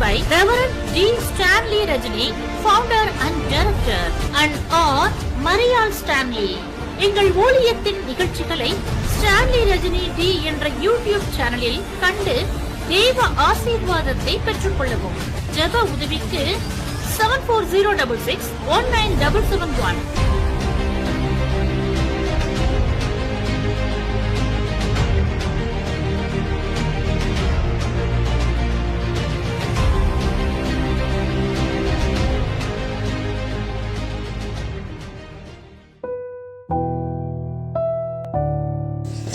by Reverend D. Stanley Rajani, founder and director, and R. Marial Stanley. எங்கள் ஊழியத்தின் நிகழ்ச்சிகளை Stanley Rajini D என்ற YouTube சேனலில் கண்டு தேவ ஆசீர்வாதத்தை பெற்றுக் கொள்ளவும். ஜெப உதவிக்கு 7406619771.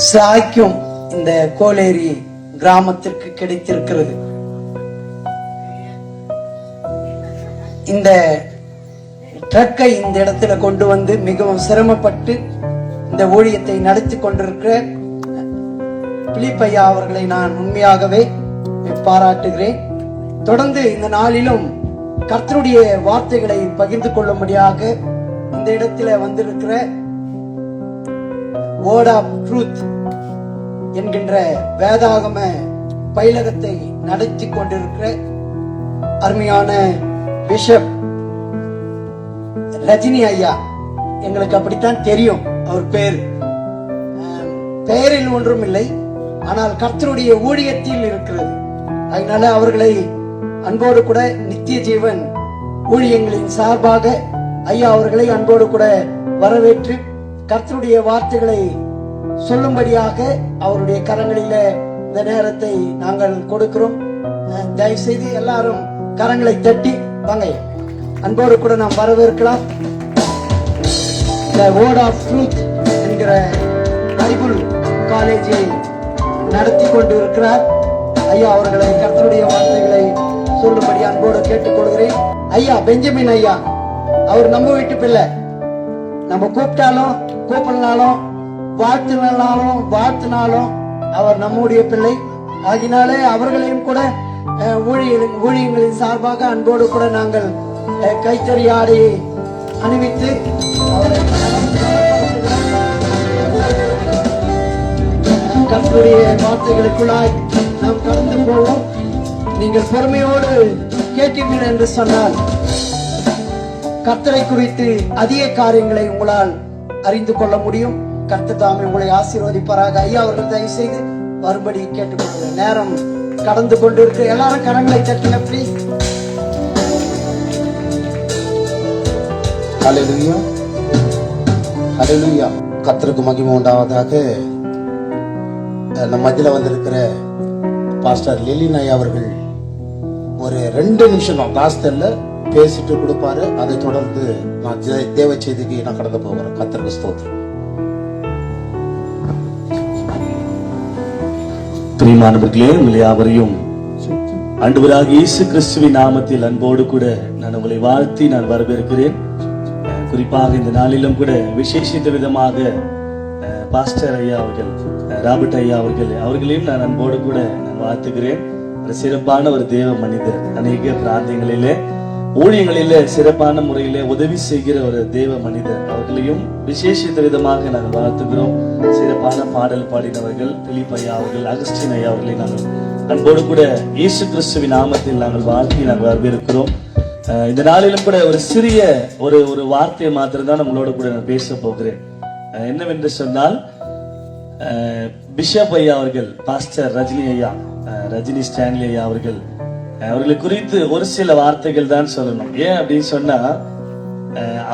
சாய்க்கும் இந்த கோலேரி கிராமத்திற்கு கிடைத்திருக்கிறது. இந்த ட்ரக்கை இந்த இடத்துல கொண்டு வந்து மிகவும் சிரமப்பட்டு இந்த ஊழியத்தை நடத்தி கொண்டிருக்கிற பிலிப்பையா அவர்களை நான் உண்மையாகவே பாராட்டுகிறேன். தொடர்ந்து இந்த நாளிலும் கர்த்தருடைய வார்த்தைகளை பகிர்ந்து கொள்ளும்படியாக இந்த இடத்துல வந்திருக்கிற வேர்ட் ஆஃப் ட்ரூத் என்கின்ற வேதாகம பயிலகத்தை நடத்தி கொண்டிருக்கிற அருமையான பிஷப் ரஜினி ஐயா, எங்களுக்கு அப்படித்தான் தெரியும். அவர் பெயரில் ஒன்றும் இல்லை, ஆனால் கர்த்தருடைய ஊழியத்தில் இருக்கிறது. அதனால அவர்களை அன்போடு கூட நித்திய ஜீவன் ஊழியங்களின் சார்பாக ஐயா அவர்களை அன்போடு கூட வரவேற்று கர்த்தருடைய வார்த்தைகளை சொல்லும்படியாக அவருடைய கரங்களில இந்த நேரத்தை நாங்கள் கொடுக்கிறோம். தயவு செய்து எல்லாரும் கரங்களை தட்டி வாங்க, அன்போடு கூட நாம் வரவேற்கலாம். The Word of Truth என்கிற பைபிள் காலேஜை நடத்தி கொண்டு இருக்கிறார் ஐயா அவர்களை கர்த்தருடைய வார்த்தைகளை சொல்லும்படி அன்போடு கேட்டுக்கொள்கிறேன். ஐயா பெஞ்சமின் ஐயா, அவர் நம்ம வீட்டு பிள்ளை. நம்ம கூப்பிட்டாலும் கூப்பிடனாலும் வாழ்த்தினாலும் அவர் நம்முடைய பிள்ளை. ஆகினாலே அவர்களையும் கூட ஊழியங்களின் சார்பாக அன்போடு கூட நாங்கள் கைத்தறி ஆடையை அணிவித்து கர்த்தருடைய வார்த்தைகளுக்குள்ளாய் நாம் கடந்து போவோம். நீங்கள் பொறுமையோடு கேட்டீர்கள் என்று சொன்னால் கர்த்தரை குறித்து அதிக காரியங்களை உங்களால் அறிந்து கொள்ள முடியும். கர்த்தர் தாமே உங்களை ஆசீர்வதிப்பாராக. ஐயா அவர்கள் தயவு செய்து வரும்படி கேட்டுக்கொள்கிற நேரம் கடந்து கொண்டிருக்கு. எல்லாரும் கரங்களை தட்டுங்க ப்ளீஸ். ஹல்லேலூயா, ஹல்லேலூயா. கர்த்தருக்கு மகிமை உண்டாவதாக. நம்ம மத்தியில வந்திருக்கிற பாஸ்டர் லெலின் ஐயா அவர்கள் ஒரு 2 நிமிஷம் தான் பாஸ்டர்ல பேசிட்டு கொடுப்பாரு. அதை தொடர்ந்து நான் தேவ செய்திக்கு நான் கடந்து போகிறேன். கர்த்தருக்கு ஸ்தோத்திரம். பிரியமானவர்களே, உங்களை யாவரையும் ஆண்டவராகிய இயேசு கிறிஸ்துவின் நாமத்தில் அன்போடு கூட நான் உங்களை வாழ்த்தி நான் வரவேற்கிறேன். குறிப்பாக இந்த நாளிலும் கூட விசேஷித்த விதமாக பாஸ்டர் ஐயா அவர்கள், ராபர்ட் ஐயா அவர்களையும் நான் அன்போடு கூட நான் வாழ்த்துகிறேன். ஒரு சிறப்பான ஒரு தேவ மனிதர். அநேக பிராந்தியங்களிலே ஊழியங்களிலே சிறப்பான முறையிலே உதவி செய்கிற ஒரு தேவ மனிதர். அவர்களையும் விசேஷித்த விதமாக நாங்கள் வாழ்த்துகிறோம். சிறப்பான பாடல் பாடினவர்கள் பிலிப் ஐயா அவர்கள், அகஸ்டின் ஐயா அவர்களை நாங்கள் அன்போடு கூட இயேசு கிறிஸ்துவின் நாமத்தில் நாங்கள் வாழ்த்தி நாங்கள் வரவேற்கிறோம். இந்த நாளிலும் கூட ஒரு சிறிய ஒரு வார்த்தையை மாத்திரம் தான் நம்மளோட கூட நான் பேச போகிறேன். என்னவென்று சொன்னால், பிஷப் ஐயா அவர்கள், பாஸ்டர் ரஜினி ஐயா, ரஜினி ஸ்டான்லி ஐயா அவர்களை குறித்து ஒரு சில வார்த்தைகள் தான் சொல்லணும். ஏன் அப்படின்னு சொன்னா,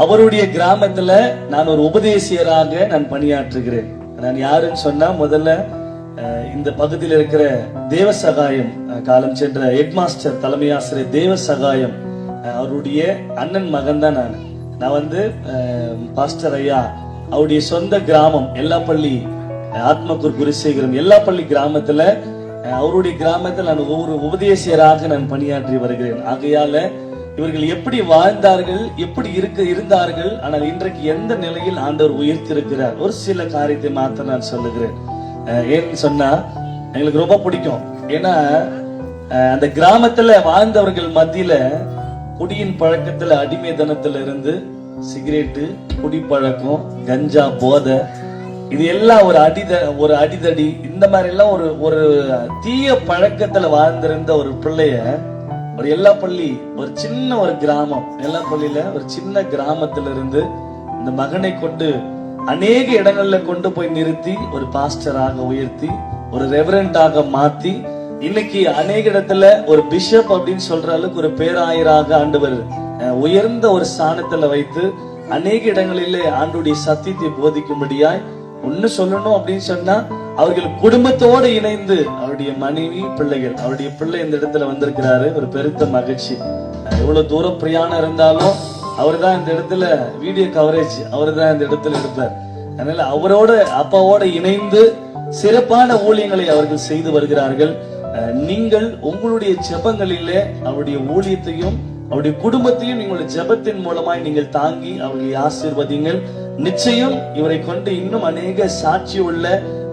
அவருடைய கிராமத்துல நான் ஒரு உபதேசியராக நான் பணியாற்றுகிறேன். நான் யாருன்னு சொன்னா, முதல்ல இந்த பகுதியில் இருக்கிற தேவ சகாயம், காலம் சென்ற ஹெட்மாஸ்டர் தலைமை ஆசிரியர் தேவ சகாயம் அவருடைய அண்ணன் மகன் தான் நான் வந்து பாஸ்டர் ஐயா அவருடைய சொந்த கிராமம் எல்லாப்பள்ளி, ஆத்மக்கூர் குருசேகரம் எல்லாப்பள்ளி கிராமத்துல, அவருடைய கிராமத்தில் நான் ஒவ்வொரு உபதேசியராக நான் பணியாற்றி வருகிறேன். ஆகையால இவர்கள் எப்படி வாழ்ந்தார்கள், எப்படி இருந்தார்கள், ஆனால் இன்றைக்கு எந்த நிலையில் ஆண்டவர் உயர்த்திருக்கிறார், ஒரு சில காரியத்தை மாத்திரம் நான் சொல்லுகிறேன். ஏன்னு சொன்னா, எங்களுக்கு ரொம்ப பிடிக்கும். ஏன்னா அந்த கிராமத்துல வாழ்ந்தவர்கள் மத்தியில குடியின் பழக்கத்துல, அடிமைத்தனத்துல இருந்து சிகரெட்டு, குடிப்பழக்கம், கஞ்சா, போதை, இது எல்லாம் ஒரு அடிதடி, இந்த மாதிரி எல்லாம் ஒரு தீய பழக்கத்துல வாழ்ந்திருந்த ஒரு பிள்ளைய ஒரு எல்லப்பள்ளி, ஒரு சின்ன ஒரு கிராமம், எல்லப்பள்ளியில ஒரு சின்ன கிராமத்துல இருந்து இந்த மகனை கொண்டு அநேக இடங்கள்ல கொண்டு போய் நிறுத்தி ஒரு பாஸ்டராக உயர்த்தி ஒரு ரெவரண்டாக மாத்தி இன்னைக்கு அநேக இடத்துல ஒரு பிஷப் அப்படின்னு சொல்ற அளவுக்கு ஒரு பேராயராக ஆண்டவர் உயர்ந்த ஒரு ஸ்தானத்துல வைத்து அநேக இடங்களிலே ஆண்டுடைய சத்தியத்தை போதிக்கும்படியாய் ஒண்ணு சொல்லணும் அப்படின்னு சொன்னா அவர்கள் குடும்பத்தோடு இணைந்து அவருடைய மனைவி பிள்ளைகள், அவருடைய பிள்ளை இந்த இடத்துல வந்திருக்கிறாரு. ஒரு பெருத்த மகிழ்ச்சி. எவ்வளவு தூர பிரயாணம் இருந்தாலும் அவர் தான் இந்த இடத்துல வீடியோ கவரேஜ் அவர் தான் இந்த இடத்துல எடுப்பார். அதனால அவரோட அப்பாவோட இணைந்து சிறப்பான ஊழியங்களை அவர்கள் செய்து வருகிறார்கள். நீங்கள் உங்களுடைய ஜெபங்களிலே அவருடைய ஊழியத்தையும் அவருடைய குடும்பத்தையும் நீங்களுடைய ஜெபத்தின் மூலமாய் நீங்கள் தாங்கி அவர்களை ஆசீர்வதிங்கள். நிச்சயம் இவரை கொண்டு இன்னும் அநேக சாட்சி உள்ள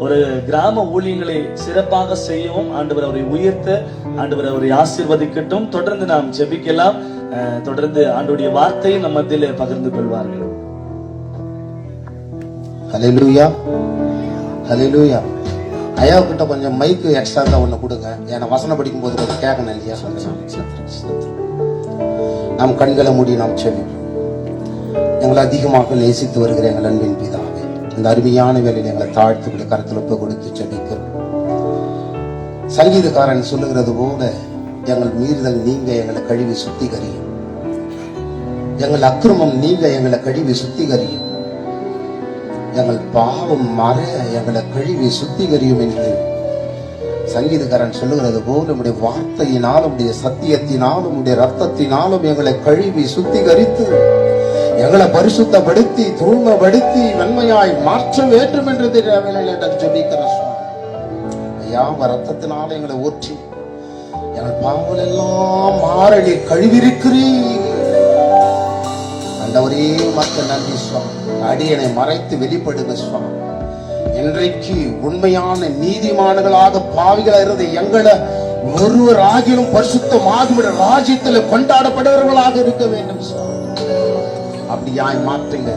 ஒரு கிராம ஊழியங்களை சிறப்பாக செய்யவும் ஆண்டவர் அவரை உயர்த்த, ஆண்டவர் அவரை ஆசீர்வதிக்கட்டும். தொடர்ந்து நாம் ஜெபிக்கலாம். தொடர்ந்து ஆண்டவருடைய வார்த்தையை நம் மத்தியிலே பகிர்ந்து கொள்வார்கள். ஹல்லேலூயா, ஹல்லேலூயா. ஐயா கிட்ட கொஞ்சம் மைக்கு எக்ஸ்ட்ரா தான் ஒண்ணு கொடுங்க. ஏன்னா வசனம் படிக்கும் போது கொஞ்சம் கேட்கணும் இல்லையா? நாம் கண்களை மூடி நாம் செபிப்போம். எங்களை அதிகமாக நேசித்து வருகிற எங்கள் அன்பின் பிதாவே, இந்த அருமையான வேலையில் எங்களை தாழ்த்து கருத்தில் ஒப்பு கொடுத்து செபிக்கிறோம். சங்கீதக்காரன் சொல்லுகிறது போல எங்கள் மீறுதல் நீங்க எங்களை கழுவி சுத்திகரியும், எங்கள் அக்கிரமம் நீங்க எங்களை கழுவி சுத்திகரியும், எங்கள் பாவம் மறைய எங்களை கழுவி சுத்திகரியும் என்று சங்கீதக்காரன் சொல்லுகிறது போல உடைய வார்த்தையினாலும் உடைய சத்தியத்தினாலும் உடைய ரத்தத்தினாலும் எங்களை கழுவி சுத்திகரித்து எங்களை பரிசுத்தப்படுத்தி தூய்மைப்படுத்தி நன்மையாய் மாற்ற வேண்டும் என்று ஜெபிக்கிறோம். ஐயா, ரத்தத்தினால எங்களை ஊற்றி எங்கள் பாவங்கள் எல்லாம் மாறடி கழுவிருக்கிறீர். ஆண்டவரே உமக்கு நன்றி சுவாமி. அடியனை மறைத்து வெளிப்படுங்க சுவாமி. இன்றைக்கு உண்மையான நீதிமான்களாக பாவிகளா இருந்த எங்களை ஒருவர் ஆகியும் பரிசுத்தமாக ராஜ்யத்தில் கொண்டாடப்படுபவர்களாக இருக்க வேண்டும் சுவாமி. அப்படியாய் மாற்றுங்க.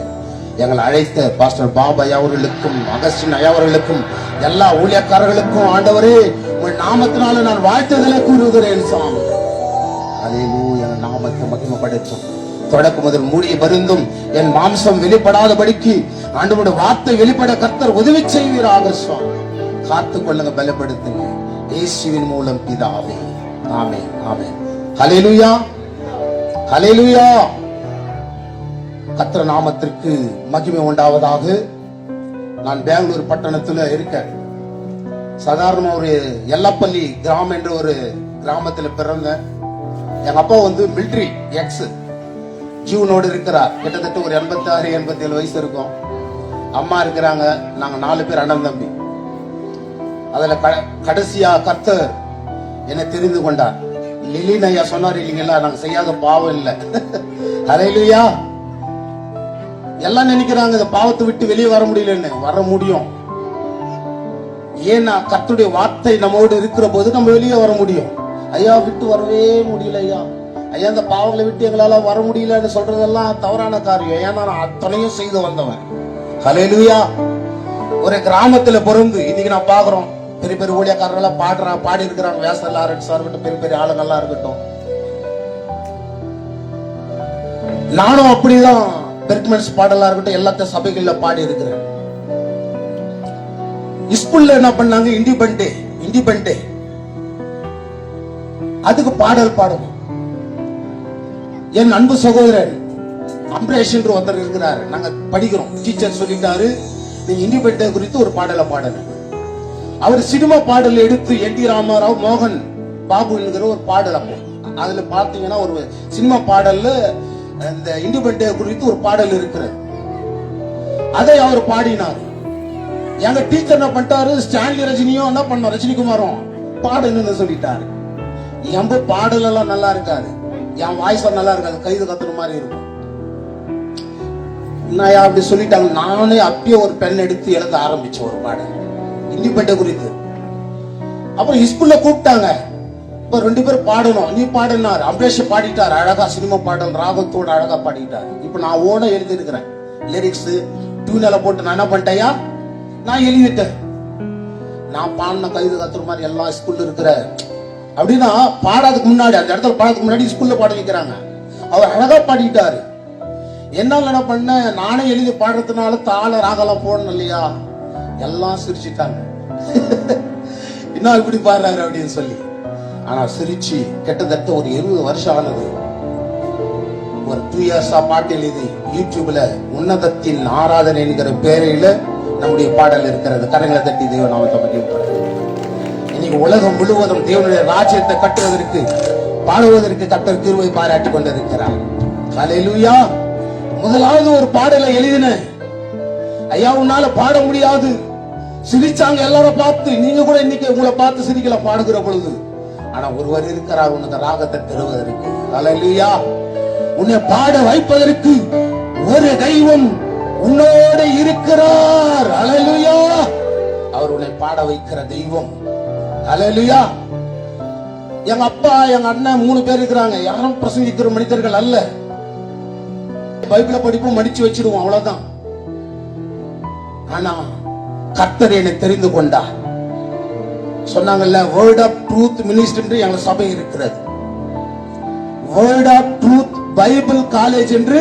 எங்களை அழைத்த பாஸ்டர் பாபா அவர்களுக்கும் அகஸ்டின் ஐயா அவர்களுக்கும் எல்லா ஊழியக்காரர்களுக்கும் ஆண்டவரே உங்கள் நாமத்தினால நான் வாழ்த்துதலை கூறுகிறேன் சுவாமி. அல்லேலூயா. என் நாமத்தை மகிமைப்படுத்தும். தொடக்க முதல் மூடிய பருந்தும் என் மாம்சம் வெளிப்படாதபடிக்கு ஆண்டவருடைய வார்த்தை வெளிப்பட கர்த்தர் உதவி செய்வீராக சுவாமி. காத்துக் கொள்ளுங்க, பலப்படுத்துங்க. இயேசுவின் மூலம் பிதாவே, ஆமென், ஆமென். ஹல்லேலூயா, ஹல்லேலூயா. கர்த்தர் நாமத்திற்கு மகிமை உண்டாவதாக. நான் பெங்களூர் பட்டணத்துல இருக்கேன். சாதாரண ஒரு எல்லப்பள்ளி கிராமம் என்ற ஒரு கிராமத்துல பிறந்தேன். எங்க அப்பா மிலிட்டரி எக்ஸ் ஜீவனோடு இருக்கிறார். கிட்டத்தட்ட ஒரு 86-87 வயசு இருக்கும். அம்மா இருக்கிறாங்க. நாங்க 4 பேர் அண்ணன் தம்பி. அதுல கடைசியா கர்த்தர் என்னை தெரிந்து கொண்டார். லிலின் ஐயா சொன்னார் இல்லைங்களா, நாங்க செய்யாத பாவம் இல்லை. ஹல்லேலூயா. எல்லாம் நினைக்கிறாங்க இந்த பாவத்தை விட்டு வெளியே வர முடியலன்னு. வர முடியும். ஏன்னா கர்த்தருடைய வார்த்தை நம்மோடு இருக்கிற போது நம்ம வெளியே வர முடியும். ஐயா விட்டு வரவே முடியல ஐயா, ஐயா இந்த பாவங்களை விட்டு எங்களால வர முடியலன்னு சொல்றதெல்லாம் தவறான காரியம். ஏன்னா நான் அத்தனையும் செய்து வந்தவன். ஹல்லேலூயா. ஒரு கிராமத்துல பிறந்து இன்னைக்கு நான் பாக்குறோம் பெரிய பெரிய ஊழியக்காரர்களா பாடி இருக்கிறாங்க. வேசல் லாரன்ஸா இருக்கட்டும், பெரிய பெரிய ஆளுங்கள்லாம் இருக்கட்டும். நானும் அப்படிதான் பெர்க்மென்ஸ் பாடலா இருக்கட்டும் எல்லாத்த சபைகள்ல பாடி இருக்கிறேன். ஸ்கூல்ல என்ன பண்ணாங்க, இண்டிபெண்ட் டே அதுக்கு பாடல் பாடணும். என் அன்பு சகோதரன் அம்பரேஷ் என்று ஒருத்தர் இருக்கிறார். நாங்க படிக்கிறோம். டீச்சர் சொல்லிட்டாரு நீங்க இண்டிபெண்ட் டே குறித்து ஒரு பாடலை பாடணும். அவர் சினிமா பாடல் எடுத்து என்.டி. ராமராவ், மோகன் பாபு என்கிற ஒரு பாடல். அப்போ அதுல பாத்தீங்கன்னா ஒரு சினிமா பாடல்ல இந்த இண்டிபெண்ட் டே குறித்து ஒரு பாடல் இருக்கிறது. அதை அவர் பாடினார். எங்க டீச்சர் என்ன பண்ணிட்டாரு, ஸ்டான்லி ரஜினியும் என்ன பண்ண ரஜினிகுமாரும் பாடணும்னு சொல்லிட்டாரு. என் பாடல் எல்லாம் நல்லா இருக்காது, என் வாய்ஸ் நல்லா இருக்காது, கைது கத்துற மாதிரி இருக்கும். நான் அப்படி சொல்லிட்டாங்க. நானே அப்பயே ஒரு பெண் எடுத்து எழுத ஆரம்பிச்சேன் ஒரு பாடல் இண்டிபெண்ட் குறித்து. அப்புறம் ஸ்கூல்ல கூப்பிட்டாங்க. இப்ப 2 பேர் பாடணும், நீ பாடினார். அம்பரேஷ் பாடிட்டார் அழகா, சினிமா பாடல் ராகத்தோட அழகா பாடிட்டார். இப்ப நான் ஓன எழுதி இருக்கிறேன் லிரிக்ஸ், டியூனால போட்டு நான் என்ன பண்ணிட்டேயா, நான் எழுதிட்டேன். நான் பாடின கைது கத்துற மாதிரி எல்லாம் ஸ்கூல்ல இருக்கிற அப்படின்னா பாடாதுக்கு முன்னாடி, அந்த இடத்துல பாடத்துக்கு முன்னாடி ஸ்கூல்ல பாட வைக்கிறாங்க. அவர் அழகா பாடிட்டாரு. என்னால என்ன பண்ண, நானே எழுதி பாடுறதுனால தாள ராகலாம் போடணும் இல்லையா, எல்லாம் சிரிச்சுட்டாங்க. என்ன இப்படி பாடுறாரு அப்படின்னு சொல்லி. ஆனா சிரிச்சு கிட்டத்தட்ட ஒரு 20 வருஷம் ஆனது. ஒரு 2 இயர்ஸா பாட்டு எழுதி யூடியூப்ல உன்னதத்தின் ஆராதனை என்கிற பேரையில நம்முடைய பாடல் இருக்கிறது. கரங்களை தட்டி தேவ நாமத்தை மகிமைப்படுத்தும். இன்னைக்கு உலகம் முழுவதும் தேவனுடைய ராஜ்யத்தை கட்டுவதற்கு, பாடுவதற்கு கர்த்தர் கிருபை பாராட்டி கொண்டிருக்கிறார். ஹல்லேலூயா. முதலாவது ஒரு பாடலை எழுதினேன். ஐயா உன்னால பாட முடியாது, சிரிச்சாங்க எல்லாரும் பார்த்து. நீங்க கூட இன்னைக்கு உங்களை பார்த்து சிரிக்கல பாடுகிற பொழுது. ஆனா ஒருவர் இருக்கிறார் உனக்கு ராகத்தை தருவதற்கு. ஹல்லேலூயா. உன்னை பாட வைப்பதற்கு ஒரு தெய்வம் உன்னோடு இருக்கிறார். ஹல்லேலூயா. அவர் உன்னை பாட வைக்கிற தெய்வம். ஹல்லேலூயா. எங்க அப்பா எங்க அண்ணன் 3 பேர் இருக்கிறாங்க. யாரும் பிரசங்கிக்கிற மனிதர்கள் அல்ல. பைபிள படிப்போம், மடிச்சு வச்சிருவோம், அவ்வளவுதான். ஆனா கர்த்தர் என்னை தெரிந்து கொண்டார். சொன்னாங்கல்ல, வேர்ட் ஆஃப் ட்ரூத் மினிஸ்ட்ரி என்று எங்க சபை இருக்கிறது. Word of truth Bible college என்று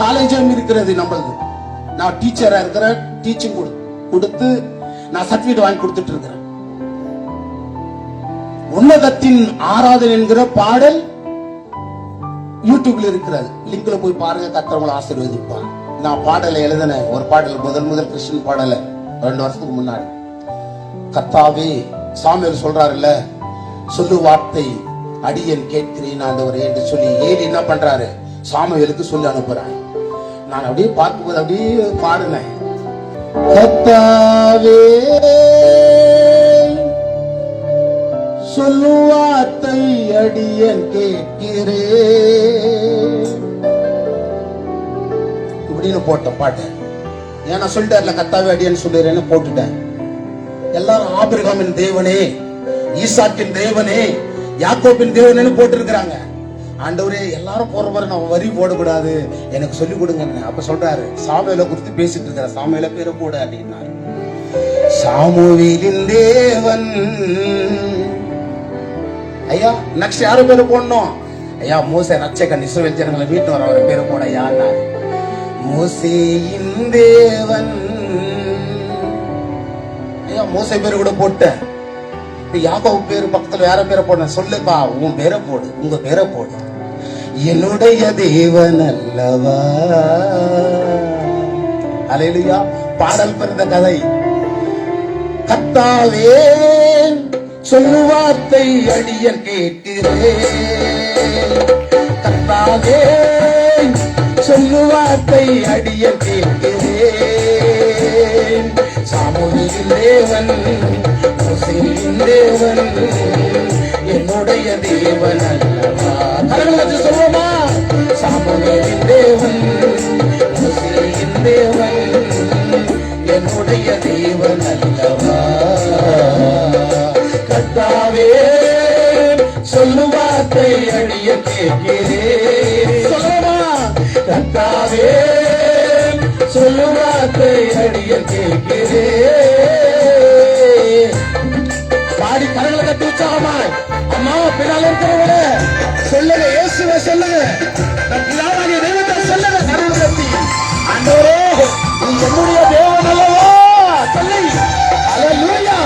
காலேஜும் இருக்கிறது நம்மளது. நான் டீச்சரா இருக்கிறேன். டீச்சிங் கொடுத்து நான் சர்டிபிகேட் வாங்கி கொடுத்துட்டு இருக்கிறேன். உன்னதத்தின் ஆராதனை என்கிற பாடல் யூடியூப்ல இருக்கிறது. லிங்க்ல போய் பாருங்க. கர்த்தர் ஆசீர்வதிப்பார். நான் பாடலை எழுதினேன். ஒரு பாடல் முதல் கிறிஸ்டியன் பாடல 2 வருஷத்துக்கு முன்னாடி. கர்த்தாவே, சாமுவேல் சொல்றாருல்ல, சொல்லு வார்த்தை அடியேன் கேட்கிறேன் ஆண்டவரே என்று சொல்லி ஏலி என்ன பண்றாரு, சாமுவேலுக்கு சொல்லி அனுப்புறாரு. நான் அப்படியே பார்க்கும்போது அப்படியே பாடுனேன். கர்த்தாவே சொல்லு வார்த்தை அடியேன் கேட்கிறேன் இப்படின்னு போட்ட பாட்டு. ஏன்னா சொல்லிட்டார்ல, கர்த்தாவே அடியேன் சொல்லுறேன்னு போட்டுட்டேன். எல்லாரும் ஆபிரகாமின் தேவனே, ஈசாக்கின் தேவனே, யாக்கோபின் தேவனேன்னு போட்டு இருக்கிறாங்க. ஆண்டவரே, எல்லாரும் போற மாதிரி நான் வரி போடக்கூடாது, எனக்கு சொல்லி கொடுங்க. அப்ப சொல்றாரு, சாமுவேலை குறித்து பேசிட்டு இருக்கிற, சாமுவேல பேரை போட அப்படின்னாரு. சாமுவேலின் தேவன். ஐயா நெக்ஸ்ட் யாரு பேரு போடணும்? ஐயா மோசே ரட்சகன் இஸ்ரவேல் ஜனங்களை வீட்டு வர அவர் பேரு போட. யாருன்னா மோசேயின் தேவன். ஐயா மோசே பேரு கூட போட்டேன். யாக்கோபு பேரு பக்கத்துல வேற பேரை போட. சொல்லுப்பா, உன் பேரை போடு, உங்க பேரை போடு. என்னுடைய தேவன் அல்லவா. அல்லேலூயா. பாடல் பிறந்த கதை. கர்த்தாவே சொல்லு வார்த்தை அடியேன் கேட்கிறேன். கர்த்தாவே சொல்லு வார்த்தை அடியேன் கேட்கிறேன். சாமுவேலின் தேவன், மோசேயின் தேவன், என்னுடைய தேவன் அல்லவா. கரங்களை சொல்லுமா. சாமுவேலின் தேவன், மோசேயின் தேவன், என்னுடைய தேவன் அல்லவா. கர்த்தாவே சொல்லு வார்த்தை அடியேன் கேட்கிறேன். சொல்லுமா. கர்த்தாவே சொல்லு வார்த்தை அடியேன் கேட்கிறேன். பாடி கரங்களை கட்டி உற்சாகமா. அம்மா பின்னால இருக்கிறவங்க சொல்லுங்க, இயேசுவை சொல்லுங்க, தெய்வத்தை சொல்லுங்க. கரங்களை கட்டி, ஆண்டவரே நீ என்னுடைய தேவன் அல்லவா சொல்லி. அல்லேலூயா.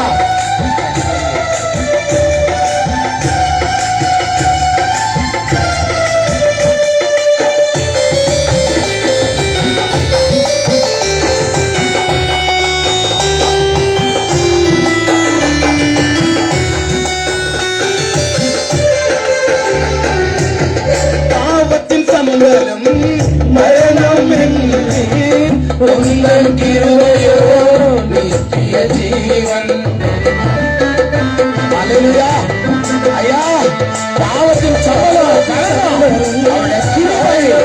மரணம் உந்தன் கிருபையோ நித்திய ஜீவன். அல்லேலூயா. ஐயா பாவத்தின் சபலம் அவருடைய கிருபையோ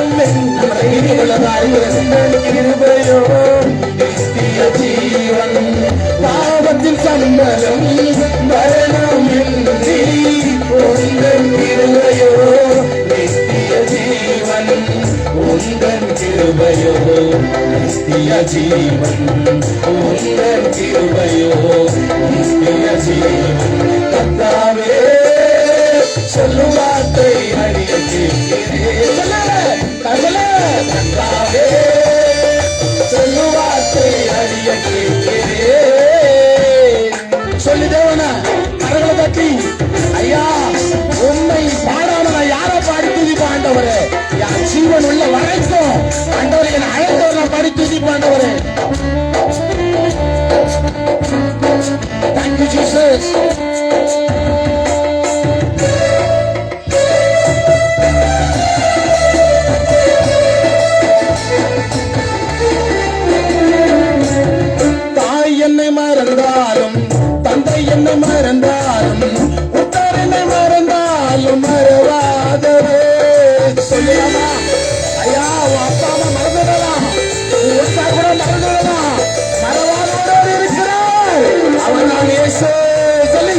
நித்திய ஜீவன். பாவத்தின் சம்பளம் மரணம் என்று உந்தன் கிருபையோ நித்திய ஜீவன். உந்தன் கிருபையோ நித்திய ஜீவன். உந்தன் கிருபையோ நித்திய ஜீவன். கர்த்தாவே ஆண்டவரே. என் ஜீவன் உள்ள வரைக்கும் ஆண்டவரே என் அழைத்தவர் நான் படி துதிப்பேன் ஆண்டவரே. Thank you, Jesus. தாய் என்னை மறந்தாலும் தந்தை என்னை மறந்தாலும் உத்தார் என்னை மறந்தாலும் மறவாதவே. சொல்லுமா ஐயா, உன் அப்பா அம்மா மறந்துடலாம், உன் உத்தார் கூட மறந்துடலாம், மறவாதோடு இருக்கிறார் அவன் நான் இயேசு. சொல்லி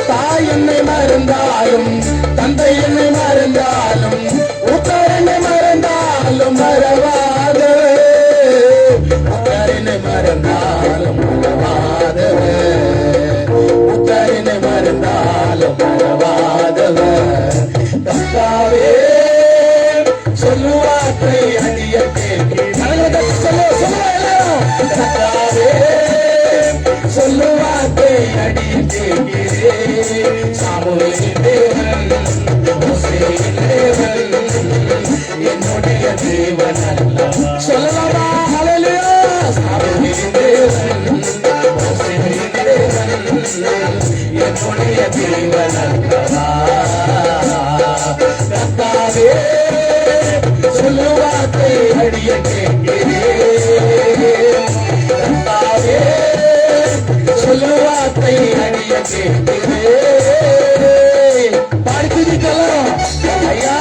தாய் என்னை மறந்தாலும் தந்தை என்னை மறந்தாலும் உத்தார் என்னை மறந்தாலும் மறவாதவே. உத்தாரினை மறந்தாலும் மறவாதவே. உத்தாரினை மறந்தாலும் மறவாதவே. கர்த்தாவே சொல்லுவார்த்தை அடிய கேட்கிறேன். கர்த்தாவே சொல்லுவார்த்தை அடிய கேட்கிறேன். சாமுவேலின் தேவன், மோசேயின் தேவன், என்னுடைய தேவன் அல்லவா. சொல்லலாமா? ஹல்லேலூயா. சாமுவேலின் தேவன், மோசேயின் தேவன், என்னுடைய தேவன் அல்லவா. கர்த்தாவே சொல்லுவார்த்தை அடிய கேட்கிறேன். கர்த்தாவே சொல்லுவார்த்தை அடிய கேட்கிறேன். பாடி துதிக்கலாம் ஐயா.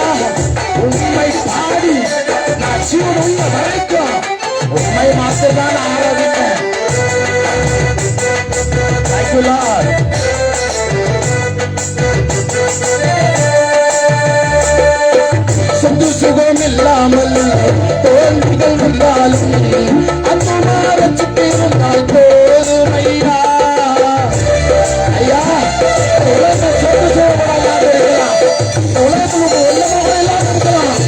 உண்மை பாடி நான் ஜீவன் உள்ள வரைக்கும் உண்மை மாஸ்டர் தான் ஆராதிப்பேன். Thank you, Lord. சொத்து சுகம் இல்லாமல் தோல்விகள் வந்தாலும் அம்மா ரட்சிப்பு இருந்தால் போதும் ஐயா. ஐயா, உலகத்தை சொத்து சுகமாக இருக்கலாம், உலகத்துக்கு உள்ளமாக எல்லாம் இருக்கலாம்,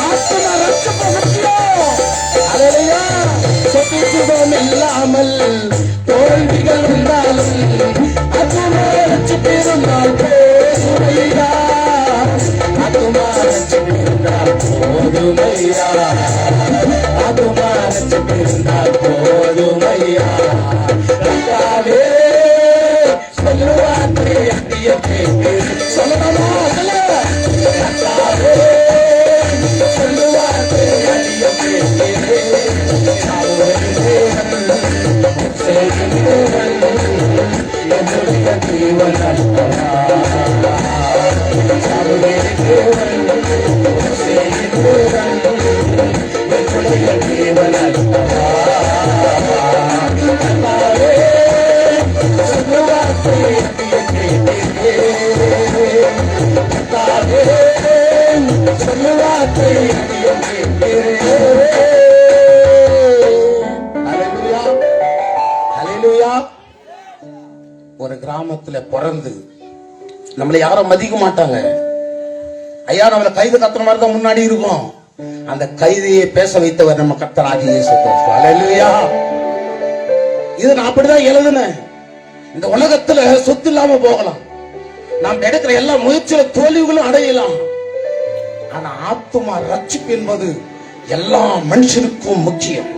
ஆத்மா ரட்சிப்பு முக்கியம். ஹல்லேலூயா. சொத்து சுகம் இல்லாமல் தோல்விகள் வந்தாலும் அம்மா ரட்சிப்பு இருந்தால் போதும் ஐயா. ஆத்மா ரட்சிப்பு இருந்தால் போதும் ஐயா. ஆத்மா ரட்சிப்பு இருந்தால் போதும் ஐயா. கர்த்தாவே சொல்லுவார்த்தை அடிய கேட்கிறேன். சொல்லணுமா? கர்த்தாவே சொல்லுவார்த்தை அடிய கேட்கிறேன். சாமுவேலின் தேவன், மோசேயின் தேவன், என்னுடைய தேவன் அல்லவா. சாமுவேலின் தேவன், மோசேயின் தேவன், என்னுடைய தேவன் அல்லவா. கர்த்தாவே சொல்லுவார்த்தை அடிய கேட்கிறேன். கர்த்தாவே சொல்லுவார்த்தை அடிய கேட்கிறேன். ஹல்லேலூயா. ஹல்லேலூயா. ஒரு கிராமத்துல பிறந்து நம்மளை யாரும் மதிக்க மாட்டாங்க ஐயா. நம்மள கைது கத்துற மாதிரி தான் முன்னாடி இருக்கும். அந்த கைதியை பேச வைத்தவர் நம்ம கர்த்தராகிய இயேசு கிறிஸ்து. ஹல்லேலூயா. இது நான் அப்படிதான் எழுதுனேன். இந்த உலகத்துல சொத்து இல்லாம போகலாம், நாம் எடுக்கிற எல்லா முயற்சியில தோல்விகளும் அடையலாம். ஆனா ஆத்துமா ரட்சிப்பு என்பது எல்லா மனுஷனுக்கும் முக்கியம்.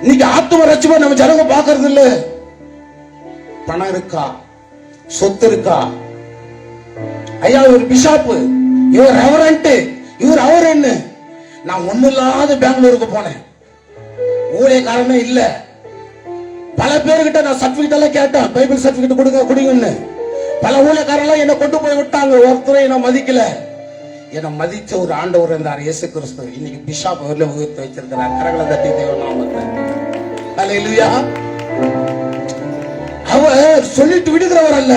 இன்னைக்கு ஆத்துமா ரட்சிப்பை நம்ம ஜனங்க பாக்குறது இல்ல. பணம் இருக்கா, சொத்து இருக்கா, ஐயா ஒரு பிஷாப்பு, இவர் ரெவரண்ட், இவர் அவர் என்ன. நான் ஒண்ணு இல்லாத பெங்களூருக்கு போனேன், ஊழியக்காரனே இல்ல. பல பேருக்கிட்ட நான் சர்டிபிகேட் எல்லாம் கேட்டேன், பைபிள் சர்டிபிகேட் கொடுங்க கொடுங்கன்னு. பல ஊழியக்காரெல்லாம் என்ன கொண்டு போய் விட்டாங்க, ஒருத்தரை என்ன மதிக்கல. என்னை மதிச்ச ஒரு ஆண்டவர் இருந்தார், இயேசு கிறிஸ்து. இன்னைக்கு பிஷாப் அவர்ல உயர்த்தி வச்சிருக்கிறார். கரங்களை தட்டி தேவன் நாமத்தை. ஹல்லேலூயா. அவர் சொல்லிட்டு விடுகிறவர் அல்ல,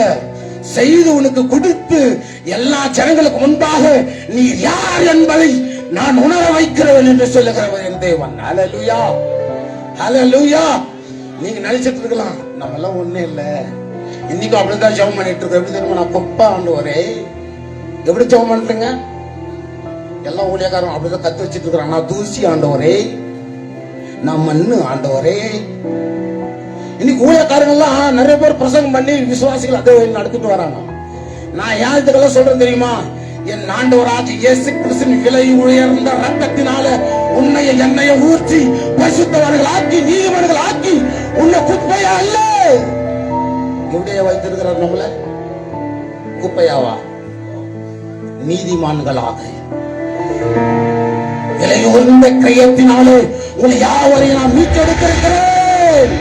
செய்து உனக்கு கொடுத்து எல்லா ஜனங்களுக்கு முன்பாக நீ யார் என்பதை நான் உணர வைக்கிறவன் என்று சொல்லுகிறவர் என் தேவன். ஹல்லேலூயா. ஹல்லேலூயா. நீங்க நினைச்சிட்டு இருக்கலாம் நம்ம எல்லாம் ஒண்ணே இல்ல, இன்னைக்கும் அப்படிதான் ஜெபம் பண்ணிட்டு இருக்கோம். எப்படி தெரியுமா? நான் கொப்பா ஆண்டவரே. எப்படி ஜெபம் பண்றீங்க? எல்லா ஊழியக்காரும் அப்படிதான் கத்து வச்சிட்டு இருக்கிறான். நான் தூசி ஆண்டவரே, நான் மண்ணு ஆண்டவரே. இன்னைக்கு ஊழியக்காரங்க எல்லாம் நிறைய பேர் பிரசங்கம் பண்ணி விசுவாசிகள் அதே வழி நடத்திட்டு வராங்க. நான் ஏன் இதுக்கெல்லாம் சொல்றேன் தெரியுமா? என் ஆண்டவராகிய இயேசு கிறிஸ்துவின் விலை உயர்ந்த ரத்தத்தினால உன்னை என்னைய ஊற்றி பரிசுத்தவான்கள் ஆக்கி நீதிமான்கள் ஆக்கி உன்னை குப்பையா அல்ல எப்படியே வைத்திருக்கிறார் நம்மள? குப்பையாவா? நீதிமான்களாக விலையுயர்ந்த கையத்தினாலே உங்களை யாவரையும் நான் மீட்டெடுத்திருக்கிறேன்.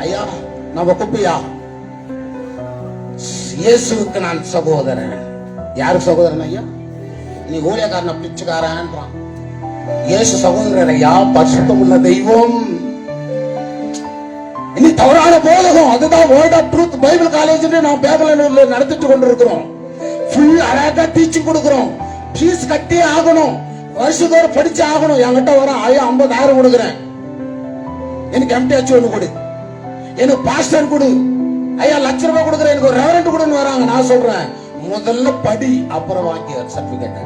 ஐயா, நம்ம குப்பையா? இயேசுவுக்கு நான் சகோதரன். யாருக்கு சகோதரன் ஐயா? நீ ஊழியக்காரன பிச்சுக்காரன்றான். இயேசு சகோதரன் ஐயா, பரிசுத்தம் உள்ள தெய்வம். இனி தவறான போதகம், அதுதான் word of truth Bible college நாம் பேப்பர்ல நடத்திட்டு கொண்டிருக்கிறோம். ஃபுல் அழகா டீச்சிங் கொடுக்கிறோம். ஃபீஸ் கட்டி ஆகணும், வருஷத்தோட படிச்சு ஆகணும். என்கிட்ட வர ஐயா 50,000 கொடுக்குறேன், எனக்கு எம்டிஹெச் ஒண்ணு கொடு, எனக்கு பாஸ்டர் கொடு, ஐயா ₹1,00,000 கொடுக்குறேன், எனக்கு ஒரு ரெவரண்ட் கொடுன்னு வராங்க. நான் சொல்றேன், முதல்ல படி, அப்புறம் வாங்கி சர்டிபிகேட்.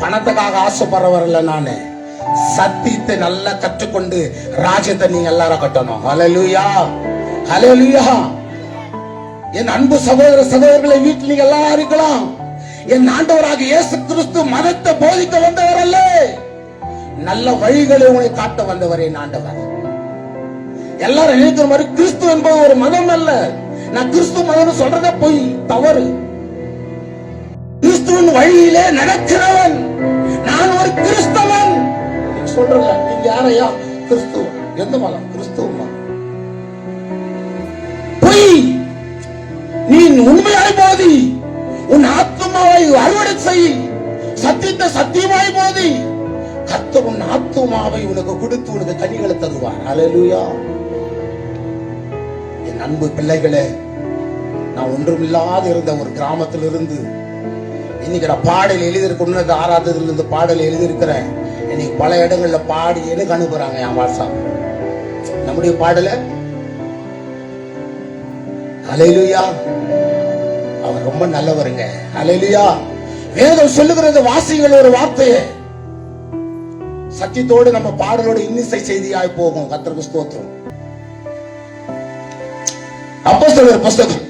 பணத்துக்காக ஆசைப்படுறவர்ல நானு. சத்தியத்தை நல்லா கற்றுக்கொண்டு ராஜ்யத்தை நீங்க எல்லாரும் கட்டணும். ஹல்லேலூயா, ஹல்லேலூயா. என் அன்பு சகோதர சகோதரர்களை வீட்டில் நீங்க எல்லாரும் இருக்கலாம். என் ஆண்டவராக இயேசு கிறிஸ்து மதத்தை போதிக்க வந்தவர் அல்ல, நல்ல வழிகளை உங்களை காட்ட வந்தவர் என் ஆண்டவர். எல்லாரும் நினைக்கிற மாதிரி கிறிஸ்து என்பது ஒரு மதம் அல்ல. நான் கிறிஸ்து மதம் சொல்றதே போய் தவறு. கிறிஸ்துவின் வழியிலே நடக்கிறவன் நான் ஒரு கிறிஸ்தவன் சொல்றல. நீங்க யாரையா? கிறிஸ்துவ. எந்த மதம்? கிறிஸ்துவ. பொய். நீ உண்மையாய் போதி, உன் ஆத்மாவை அறுவடை செய், சத்தியத்தை சத்தியமாய் போதி, கர்த்தர் உன் ஆத்மாவை உனக்கு கொடுத்து உனக்கு கனிகளை தருவார். ஹல்லேலூயா. என் அன்பு பிள்ளைகளே, நான் ஒன்றுமில்லாத இருந்த ஒரு கிராமத்தில் இருந்து இன்னைக்கு நான் பாடல் எழுதியிருக்க, உன்னத ஆராதனையில இருந்து பாடல் எழுதியிருக்கிறேன். இன்னைக்கு பல இடங்கள்ல பாடி எனக்கு அனுப்புறாங்க என் வாட்ஸ்அப் நம்முடைய பாடல. ஹல்லேலூயா. அவர் ரொம்ப நல்லவருங்க. ஹல்லேலூயா. வேதம் சொல்லுகிறது, வாசிகள் ஒரு வார்த்தையை சத்தியத்தோடு நம்ம பாடலோட இன்னிசை செய்தியாய் போகும். கர்த்தருக்கு ஸ்தோத்திரம். அப்போஸ்தலர் புத்தகம்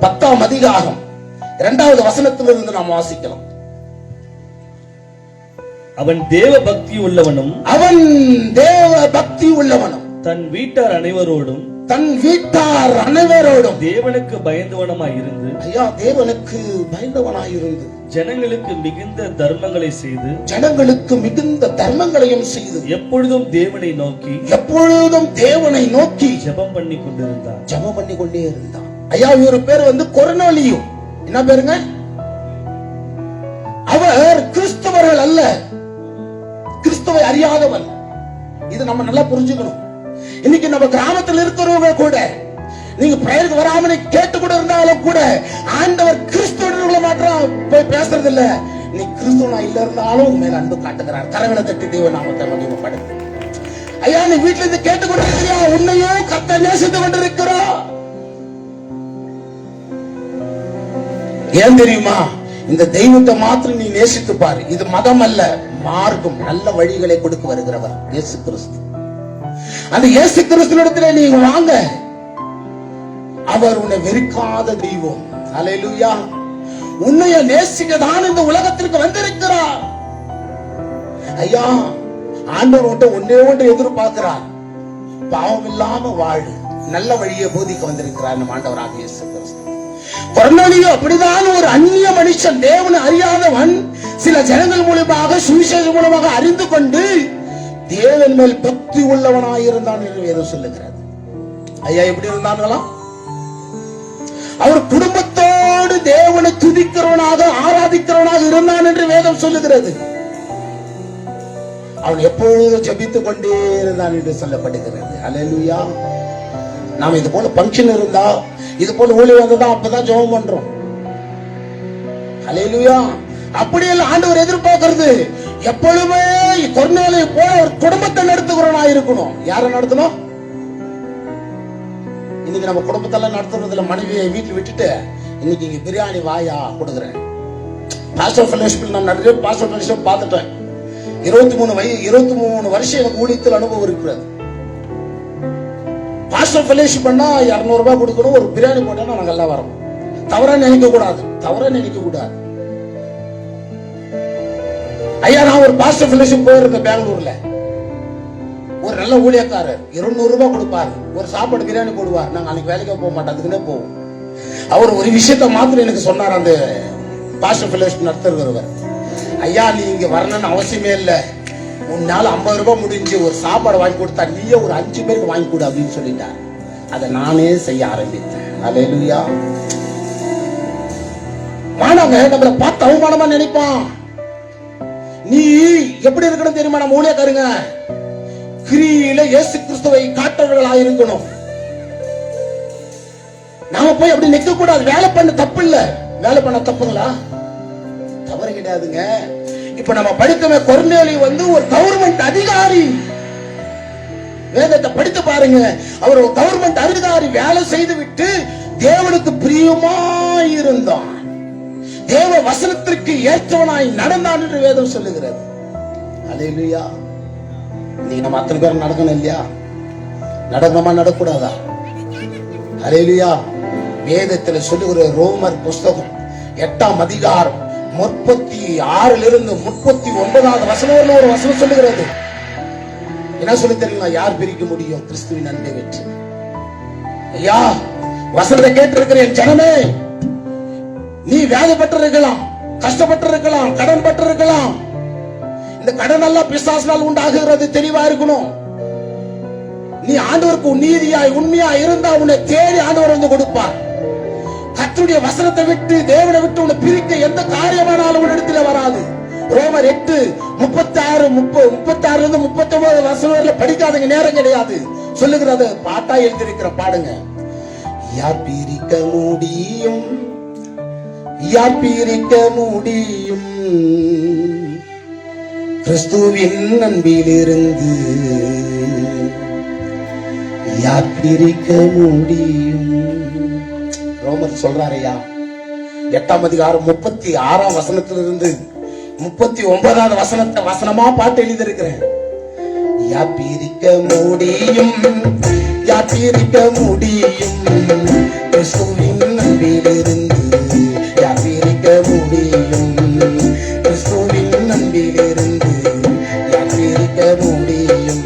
10ஆம் அதிகாரம் 2வது வசனத்திலிருந்து நாம் வாசிக்கலாம். அவன் தேவ பக்தி உள்ளவனும், அவன் தேவ பக்தி உள்ளவனும், தன் வீட்டார் அனைவரோடும், தன் வீட்டார் அனைவரோடும் தேவனுக்கு பயந்தவனமாய் இருந்து, ஐயா தேவனுக்கு பயந்தவனாயிருந்து, ஜனங்களுக்கு மிகுந்த தர்மங்களை செய்து, ஜனங்களுக்கு மிகுந்த தர்மங்களையும் செய்து, எப்பொழுதும் தேவனை நோக்கி, எப்பொழுதும் தேவனை நோக்கி ஜெபம் பண்ணி கொண்டிருந்தான். ஜெபம் பண்ணி கொண்டே இருந்தான். ஐயா இவர் பேர் கொர்நேலியு. என்ன பேருங்க? அவர் கிறிஸ்தவர்கள் அல்ல, கிறிஸ்துவை அறியாதவன். இது நம்ம நல்லா புரிஞ்சுக்கணும். இன்னைக்கு நம்ம கிராமத்தில் இருக்கிறவங்க கூட நீங்க பிரேயருக்கு வராம கேட்டு கூட இருந்தாலும் கூட ஆண்டவர் கிறிஸ்துவ மாற்றம் போய் பேசுறது இல்ல. நீ கிறிஸ்துவனா இல்ல இருந்தாலும் மேல அன்பு காட்டுகிறார். கரங்களை தட்டி தேவ நாமத்தை மகிமைப்படுத்து. ஐயா நீ வீட்டுல இருந்து கேட்டு கொண்டிருக்கிறியா? உன்னையும் கர்த்தர் நேசித்து கொண்டிருக்கிறோம். ஏன் தெரியுமா? இந்த தெய்வத்தை மாத்திரம் நீ நேசித்து பாரு. இது மதம் அல்ல, மார்க்கம். நல்ல வழிகளை கொடுக்க வருகிறவர் இயேசு கிறிஸ்து. அந்த இயேசு கிறிஸ்துவிடத்திலே நீங்க வாங்க. அவர் உன்னை வெறுக்காத தெய்வம். ஹல்லேலூயா. உன்னைய நேசிக்கதான் இந்த உலகத்திற்கு வந்திருக்கிறார். ஐயா ஆண்டவர் உன்கிட்ட ஒன்னே ஒன்று எதிர்பார்க்கிறார், பாவம் இல்லாம வாழு. நல்ல வழியை போதிக்க வந்திருக்கிறார் நம்ம ஆண்டவராக இயேசு கிறிஸ்து. கொர்நேலியு அப்படிதான் ஒரு அந்நிய மனுஷன், தேவனை அறியாதவன், சில ஜனங்கள் மூலமாக சுவிசேஷம் மூலமாக அறிந்து கொண்டு தேவன் மேல் பக்தி உள்ளவனாயிருந்தான் என்று வேதம் சொல்லுகிறது. ஐயா எப்படி இருந்தாங்களாம்? அவர் குடும்பத்தோடு தேவனை துதிக்கிறவனாக ஆராதிக்கிறவனாக இருந்தான் என்று வேதம் சொல்லுகிறது. அவன் எப்பொழுதும் ஜெபித்துக் கொண்டே இருந்தான் என்று சொல்லப்படுகிறது. ஹல்லேலூயா. நாம இது போல பங்கன் இருந்தா, இது போல ஊழியம் வந்ததா அப்பதான் ஜெபம் பண்றோம். ஹல்லேலூயா. அப்படியெல்லாம் ஆண்டவர் எதிர்பார்க்கிறது எப்பொழுதுமே கொர்நேலியு போல ஒரு குடும்பத்தை நடத்துகிறவனா இருக்கணும். யாரை நடத்தணும்? இன்னைக்கு நம்ம குடும்பத்தெல்லாம் நடத்துறதுல மனைவியை வீட்டுல விட்டுட்டு இன்னைக்கு இங்க பிரியாணி வாயா கொடுக்குறேன். பாஸ்டர் ஃபெலோஷிப்பில் நான் நிறைய பாஸ்டர் ஃபெலோஷிப் பார்த்துட்டேன். 23 வருஷம் எனக்கு ஊழியத்தில் அனுபவம் இருக்கிறது. பாஸ்டர் ஃபெலோஷிப் பண்ணா 200 ரூபாய் கொடுக்கணும், ஒரு பிரியாணி போட்டோம்னா நாங்க எல்லாம் வரோம். தவறா நினைக்க கூடாது. ஐயா, நான் ஒரு பாஸ்டர் ஃபெலோஷிப் போயிருந்தேன் பெங்களூர்ல. ஒரு நல்ல ஊழியக்காரர் 200 ரூபாய் கொடுப்பாரு, ஒரு சாப்பாடு பிரியாணி போடுவார். நாங்க அன்னைக்கு வேலைக்கு போக மாட்டோம், அதுக்குன்னே போவோம். அவர் ஒரு விஷயத்த மாத்திரம் எனக்கு சொன்னார். அந்த பாஸ்டர் ஃபெலோஷிப் நடத்துறவர், ஐயா நீ இங்க வரணும்னு அவசியமே இல்லை, உன்னால 50 ரூபாய் முடிஞ்சு ஒரு சாப்பாடு வாங்கி கொடுத்தா நீயே ஒரு 5 பேருக்கு வாங்கி கொடு அப்படின்னு சொல்லிட்டார். அதை நானே செய்ய ஆரம்பித்தேன். அல்லேலூயா. மாணவங்க நம்மளை பார்த்து அவமானமா நினைப்பான். நீ எப்படி இருக்கணும் தெரியுமா? நம்ம ஊழியக்காரங்க கிரியில இயேசு கிறிஸ்துவை காட்டவர்களாக இருக்கணும். நாம போய் அப்படி நிக்க கூடாது. வேலை பண்ண தப்பு இல்ல. வேலை பண்ண தப்புங்களா? தவறு கிடையாதுங்க. இப்ப நம்ம படிக்கவே கொர்நேலி ஒரு கவர்மெண்ட் அதிகாரி. வேதத்தை படித்து பாருங்க. அவர் ஒரு கவர்மெண்ட் அதிகாரி, வேலை செய்து விட்டு தேவனுக்கு பிரியமாய் இருந்தான், தேவ வசனத்திற்கு ஏற்றவனாய் நடந்தான் என்று வேதம் சொல்லுகிறது. அல்லேலூயா. நீங்க நம்ம அத்தனை பேரும் நடக்கணும் இல்லையா? நடக்கணுமா நடக்கூடாதா? அல்லேலூயா. வேதத்தில் சொல்லுகிற ரோமர் புஸ்தகம் 8ஆம் அதிகாரம் 36 39 வசனம் ஒரு வசனம் சொல்லுகிறது. என்ன சொல்லி தெரியுமா? யார் பிரிக்க முடியும் கிறிஸ்துவின் அன்பை வெற்றி? ஐயா, வசனத்தை கேட்டிருக்கிற என் ஜனமே, நீ வியாதிப்பட்டிருக்கலாம், கஷ்டப்பட்டிருக்கலாம், கடன் பட்டிருக்கலாம். இந்த கடன் எல்லாம் பிசாசினால் உண்டாகுகிறது, தெளிவா இருக்கணும். நீ ஆண்டவருக்கு நீதியாய் உண்மையாய் இருந்தா உன்னை தேடி ஆண்டவர் கொடுப்பார். கர்த்தருடைய வசனத்தை விட்டு, தேவனை விட்டு உன்னை பிரிக்க எந்த காரியமானாலும் உன் இடத்துல வராது. ரோமர் 8:36-39 வசனம் படிக்காதங்க, நேரம் கிடையாது. சொல்லுகிறது பாட்டா எழுதியிருக்கிற பாடுங்க. யார் பிரிக்க முடியும், யார் பிரிக்க முடியும் கிறிஸ்துவின் அன்பிலிருந்து, யார் பிரிக்க முடியும்? ரோமர் சொல்றாரையா 8ஆம் அதிகாரம் 36ஆம் வசனத்திலிருந்து 39வது வசனமா பாட்டு எழுதியிருக்கிறேன். யார் பிரிக்க முடியும், யார் பிரிக்க முடியும் கிறிஸ்துவின் அன்பிலிருந்து, யார் பிரிக்க முடியும் கிறிஸ்துவின் அன்பிலிருந்து, யார் பிரிக்க முடியும்,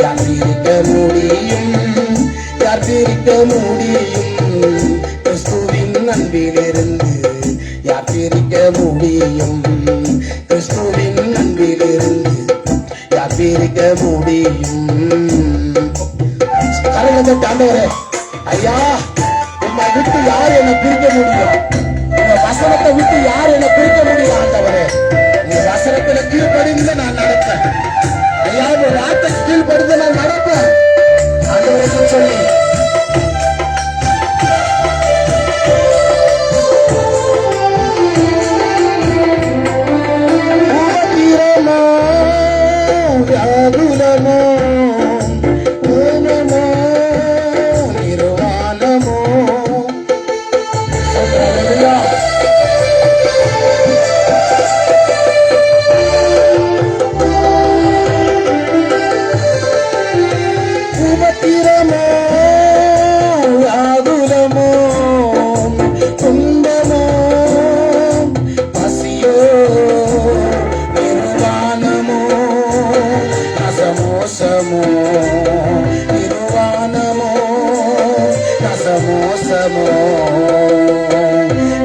யார் பிரிக்க முடியும், யார் பிரிக்க முடியும் கிறிஸ்துவின் அன்பிலிருந்து, யார் பிரிக்க முடியும் கிறிஸ்துவின் அன்பிலிருந்து, யார் பிரிக்க முடியும்? கரங்களை ஆண்டவரே, ஐயா உம்மை விட்டு யார் என்னை பிரிக்க முடியும்? உங்க வசனத்தை விட்டு யார் என்னை பிரிக்க முடியும்? ஆண்டவரே, உங்க வசனத்துல கீழ்ப்படிந்து நான் நடப்பேன். ஐயா, ஒரு வார்த்தை கீழ்ப்படிந்து நான் நடப்பேன். ஆண்டவரை சொல்லி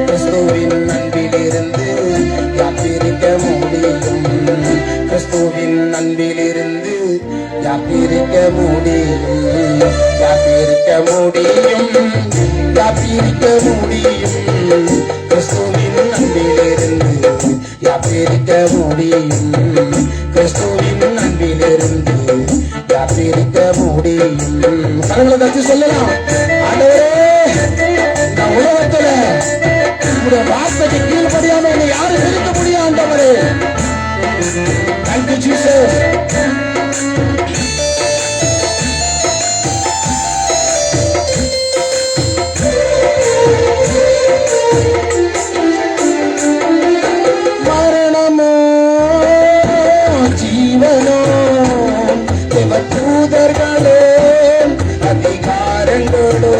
கிறிஸ்துவின் அன்பிலிருந்து யார் பிரிக்க முடியும்? கிறிஸ்துவின் அன்பிலிருந்து யார் பிரிக்க முடியும்? யார் பிரிக்க முடியும், யார் பிரிக்க முடியும் கிறிஸ்துவின் அன்பிலிருந்து, யார் பிரிக்க முடியும் கிறிஸ்துவின் அன்பிலிருந்து, யார் பிரிக்க முடியும்? கரங்களை தட்டி சொல்லலாம். உலகத்துல உங்களுடைய வார்த்தைக்கு கீழ்படியாம என்னை யாரும் பிரிக்க முடியும்? ஆண்டவரே, Thank you, Jesus. மரணமோ ஜீவனோ தேவ தூதர்களே அதிக அதிகாரங்களோ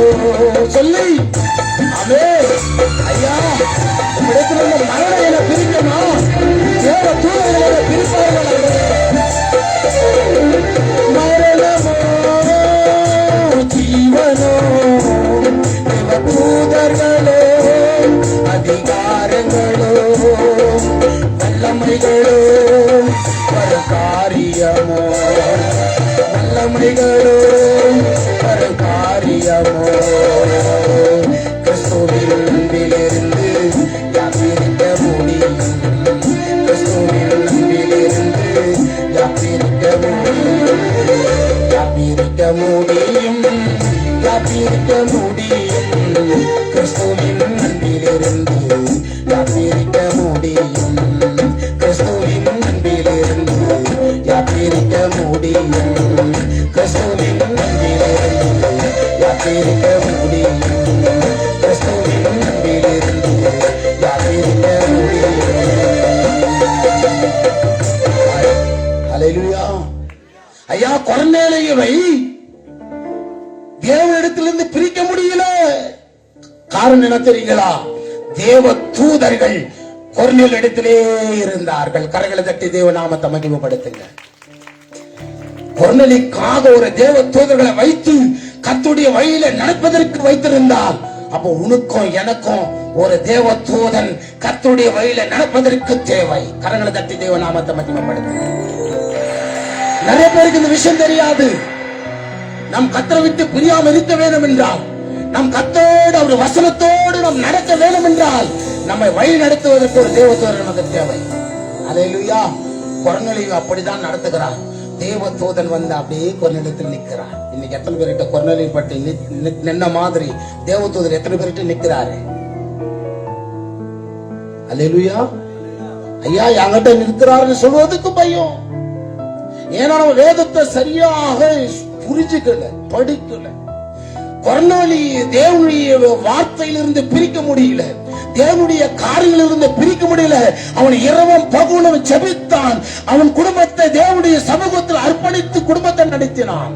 சொல்லி அமே ஐயா உம்மிடத்தில் உள்ள மரணம் என பிரிக்கணும், தேவ தூதர்களை பிரிப்பார்கள். மரணமோ ஜீவனோ தேவ தூதர்களோ அதிகாரங்களோ வல்லமைகளோ ஒரு காரியமோ, வல்லமைகளோ ஒரு காரியமோ, கிறிஸ்துவின் அன்பிலிருந்து யார் பிரிக்க முடியும், கிறிஸ்துவின் அன்பிலிருந்து யார் பிரிக்க முடியும், யார் பிரிக்க முடியும், யார் பிரிக்க முடியும், கிறிஸ்துவின் அன்பிலிருந்து யார் பிரிக்க முடியும், கிறிஸ்துவின் அன்பிலிருந்து யார் பிரிக்க முடியும், கிறிஸ்துவின் அன்பிலிருந்து யார் பிரிக்க முடியும், கிறிஸ்துவின் அன்பிலிருந்து யார் பிரிக்க முடியும். ஹல்லேலூயா. ஐயா கொர்நேலியுவை தேவனிடத்திலிருந்து பிரிக்க முடியல. காரணம் என்ன தெரியுங்களா? தேவ தூதர்கள் கொர்நேலிய இடத்திலே இருந்தார்கள். கரங்களை தட்டி தேவ நாமத்தை மகிமைப்படுத்துங்க. கொர்நேலிக்காக ஒரு தேவ தூதர்களை வைத்து கர்த்தருடைய வழியில நடப்பதற்கு வைத்திருந்தால், அப்போ உனக்கும் எனக்கும் ஒரு தேவ தூதன் கர்த்தருடைய வழியில நடப்பதற்கு தேவை. கரங்களை தட்டி தேவ நாமத்தை மகிமைப்படுத்துங்க. நிறைய பேருக்கு இந்த விஷயம் தெரியாது. நம் கர்த்தரை விட்டு பிரியாம இருக்க வேண்டும் என்றால், நம் கர்த்தரோடு அவர் வசனத்தோடு நாம் நடக்க வேண்டும் என்றால், நம்மை வழி நடத்துவதற்கு ஒரு தேவதூதர் நமக்கு தேவை. அல்லேலூயா. கொர்நேலியு அப்படிதான் நடத்துகிறார். தேவதூதன் வந்து அப்படியே கொர்நேலியத்தில் நிற்கிறார். இன்னைக்கு எத்தனை பேர்கிட்ட கொர்நேலியு பற்றி நின்ன மாதிரி தேவதூதர் எத்தனை பேர்கிட்ட நிற்கிறாரு? அல்லேலூயா. ஐயா என்கிட்ட நிற்கிறாருன்னு சொல்வதற்கு பயம். ஏன்னா நம்ம வேதத்தை சரியாக புரிஞ்சுக்கல, படிக்கல. கொர்நேலியு தேவனுடைய வார்த்தையிலிருந்து பிரிக்க முடியல, தேவனுடைய காரியங்களிலிருந்து பிரிக்க முடியல. அவன் இரவும் பகலும் ஜெபித்தான். அவன் குடும்பத்தை தேவனுடைய சமூகத்தில் அர்ப்பணித்து குடும்பத்தை நடத்தினான்.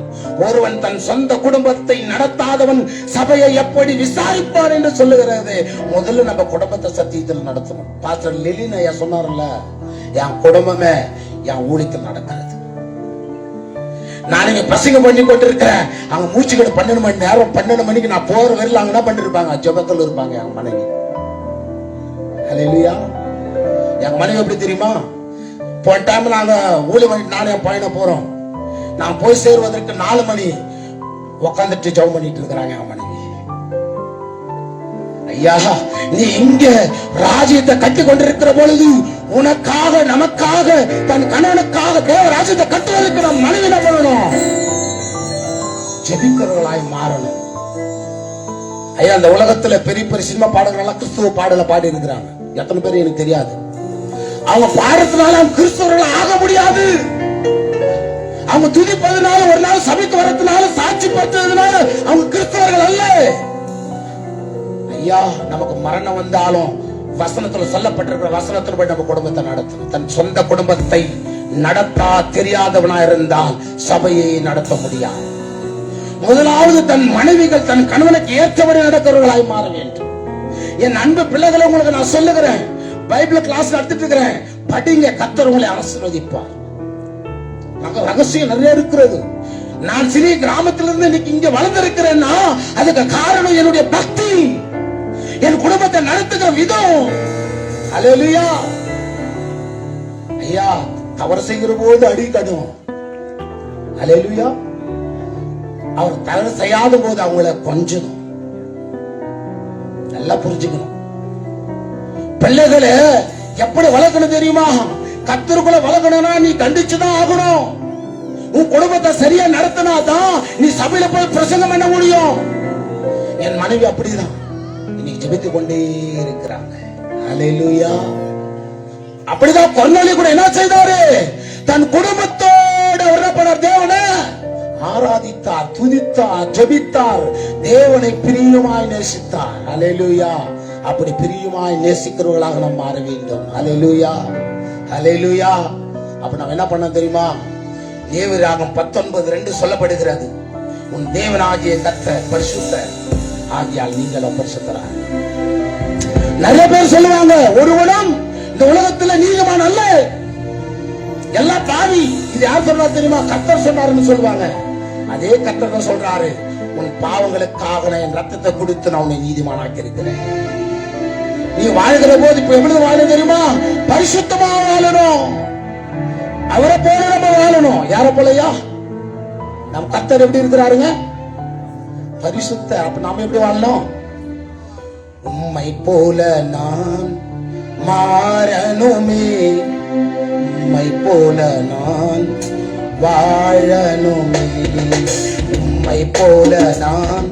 ஒருவன் தன் சொந்த குடும்பத்தை நடத்தாதவன் சபையை எப்படி விசாரிப்பான் என்று சொல்லுகிறது. முதல்ல நம்ம குடும்பத்தை சத்தியத்தில் நடத்தணும். பாஸ்டர் லெலின் ஐயா சொன்னார்ல, என் குடும்பமே என் ஊழியத்தில் நடக்கிறது. நான் இங்க பசங்க பண்ணி கொண்டு இருக்கிறேன். அவங்க மூச்சுக்கிட்டு 12 மணி நேரம் 12 மணிக்கு நான் போற வரையில அவங்க என்ன பண்ணிருப்பாங்க? ஜெபத்தில் இருப்பாங்க என் மனைவி. ஹல்லேலூயா. என் மனைவி எப்படி தெரியுமா? போன டைம் நாங்க ஊழியம் பண்ணிட்டு நானே என் பையனை போறோம். நான் போய் சேருவதற்கு 4 மணி உட்காந்துட்டு ஜெபம் பண்ணிட்டு இருக்கிறாங்க என் மனைவி. ஐயா நீ இங்க ராஜ்யத்தை கட்டி கொண்டிருக்கிற பொழுது உனக்காக நமக்காக தன் கணவனுக்காக தேவ ராஜ்யத்தை கட்டுவதற்கு நம் மனைவி என்ன பண்ணணும்? ஜெபிக்கிறவர்களாய் மாறணும். ஐயா அந்த உலகத்துல பெரிய பெரிய சினிமா பாடல்கள் எல்லாம் கிறிஸ்துவ பாடல பாடி இருக்கிறாங்க. எத்தனை பேர் எனக்கு தெரியாது. அவங்க பாடுறதுனால அவங்க கிறிஸ்தவர்கள் ஆக முடியாது. அவங்க துதிப்பதனால, ஒரு நாள் சபைக்கு வரதுனால, சாட்சி பற்றதுனால அவங்க கிறிஸ்தவர்கள் அல்ல. ஐயா நமக்கு மரணம் வந்தாலும் வசனத்துல சொல்லப்பட்டிருக்கிற வசனத்தின்படி நம்ம குடும்பத்தை நடத்தணும். தன் சொந்த குடும்பத்தை நடத்தா தெரியாதவனா இருந்தால் சபையை நடத்த முடியாது. முதலாவது தன் மனைவிகள் தன் கணவனுக்கு ஏற்றபடி நடக்கிறவர்களாய் மாற வேண்டும். என் அன்பு பிள்ளைகளை உங்களுக்கு நான் சொல்லுகிறேன், பைபிள் கிளாஸ் நடத்திட்டு இருக்கிறேன், படிங்க, கர்த்தர் உங்களை ஆசீர்வதிப்பார். ரகசியம் நிறைய இருக்கிறது. நான் சிறிய கிராமத்திலிருந்து இன்னைக்கு இங்க வளர்ந்திருக்கிறேன்னா அதுக்கு காரணம் என்னுடைய பக்தி, என் குடும்பத்தை நடத்துகிற விதம். அல்லேலூயா. ஐயா தவறு செய்கிற போது அடி கடும். அல்லேலூயா. அவர் தவறு செய்யாத போது அவங்கள கொஞ்சம் நல்லா புரிஞ்சுக்கணும். பிள்ளைகளை எப்படி வளர்க்கணும் தெரியுமா? கர்த்தருக்குள்ள வளர்க்கணும்னா நீ கண்டிச்சுதான் ஆகணும். உன் குடும்பத்தை சரியா நடத்தினாதான் நீ சபையில போய் பிரசங்கம் பண்ண முடியும். என் மனைவி அப்படிதான் இன்னைக்கு ஜெபித்துக் கொண்டே இருக்கிறாங்க. அல்லேலூயா. அப்படிதான் கொர்நேலியு கூட என்ன செய்தாரு? தன் குடும்பத்தோடு வரப்படார் தேவனை ஆராதித்தார், துதித்தார், ஜெபித்தார், தேவனை பிரியமாய் நேசித்தார். அல்லேலூயா. அப்படி பிரியமாய் நேசிக்கிறவர்களாக நாம் மாற வேண்டும். அல்லேலூயா. அல்லேலூயா. அப்ப நாம் என்ன பண்ண தெரியுமா? லேவியராகமம் 19:2 சொல்லப்படுகிறது, உன் தேவனாகிய கர்த்தர் பரிசுத்தர், ஆகியால் நீங்களும் பரிசுத்தராக. நிறைய பேர் சொல்லுவாங்க, ஒருவனும் இந்த உலகத்துல நீதிமான் அல்ல, எல்லாம் பாவி. இது யார் சொல்றா தெரியுமா? கர்த்தர் சொன்னாருன்னு சொல்லுவாங்க. அதே கர்த்தர் தான் சொல்றாரு, உன் பாவங்களுக்காக நான் என் ரத்தத்தை கொடுத்து நான் உன்னை நீதிமானாக்கி இருக்கிறேன். நீ வாழ்கிற போது இப்ப எப்படி வாழ தெரியுமா? பரிசுத்தமா வாழணும். அவரை போல நம்ம வாழணும். யார போலயா? நம் கர்த்தர் எப்படி இருக்கிறாருங்க? பரிசுத்த. அப்ப நாம எப்படி வாழணும்? உம்மை போல நான் மாறணுமே, உம்மை போல நான் வாழணுமே, உம்மை போல நான்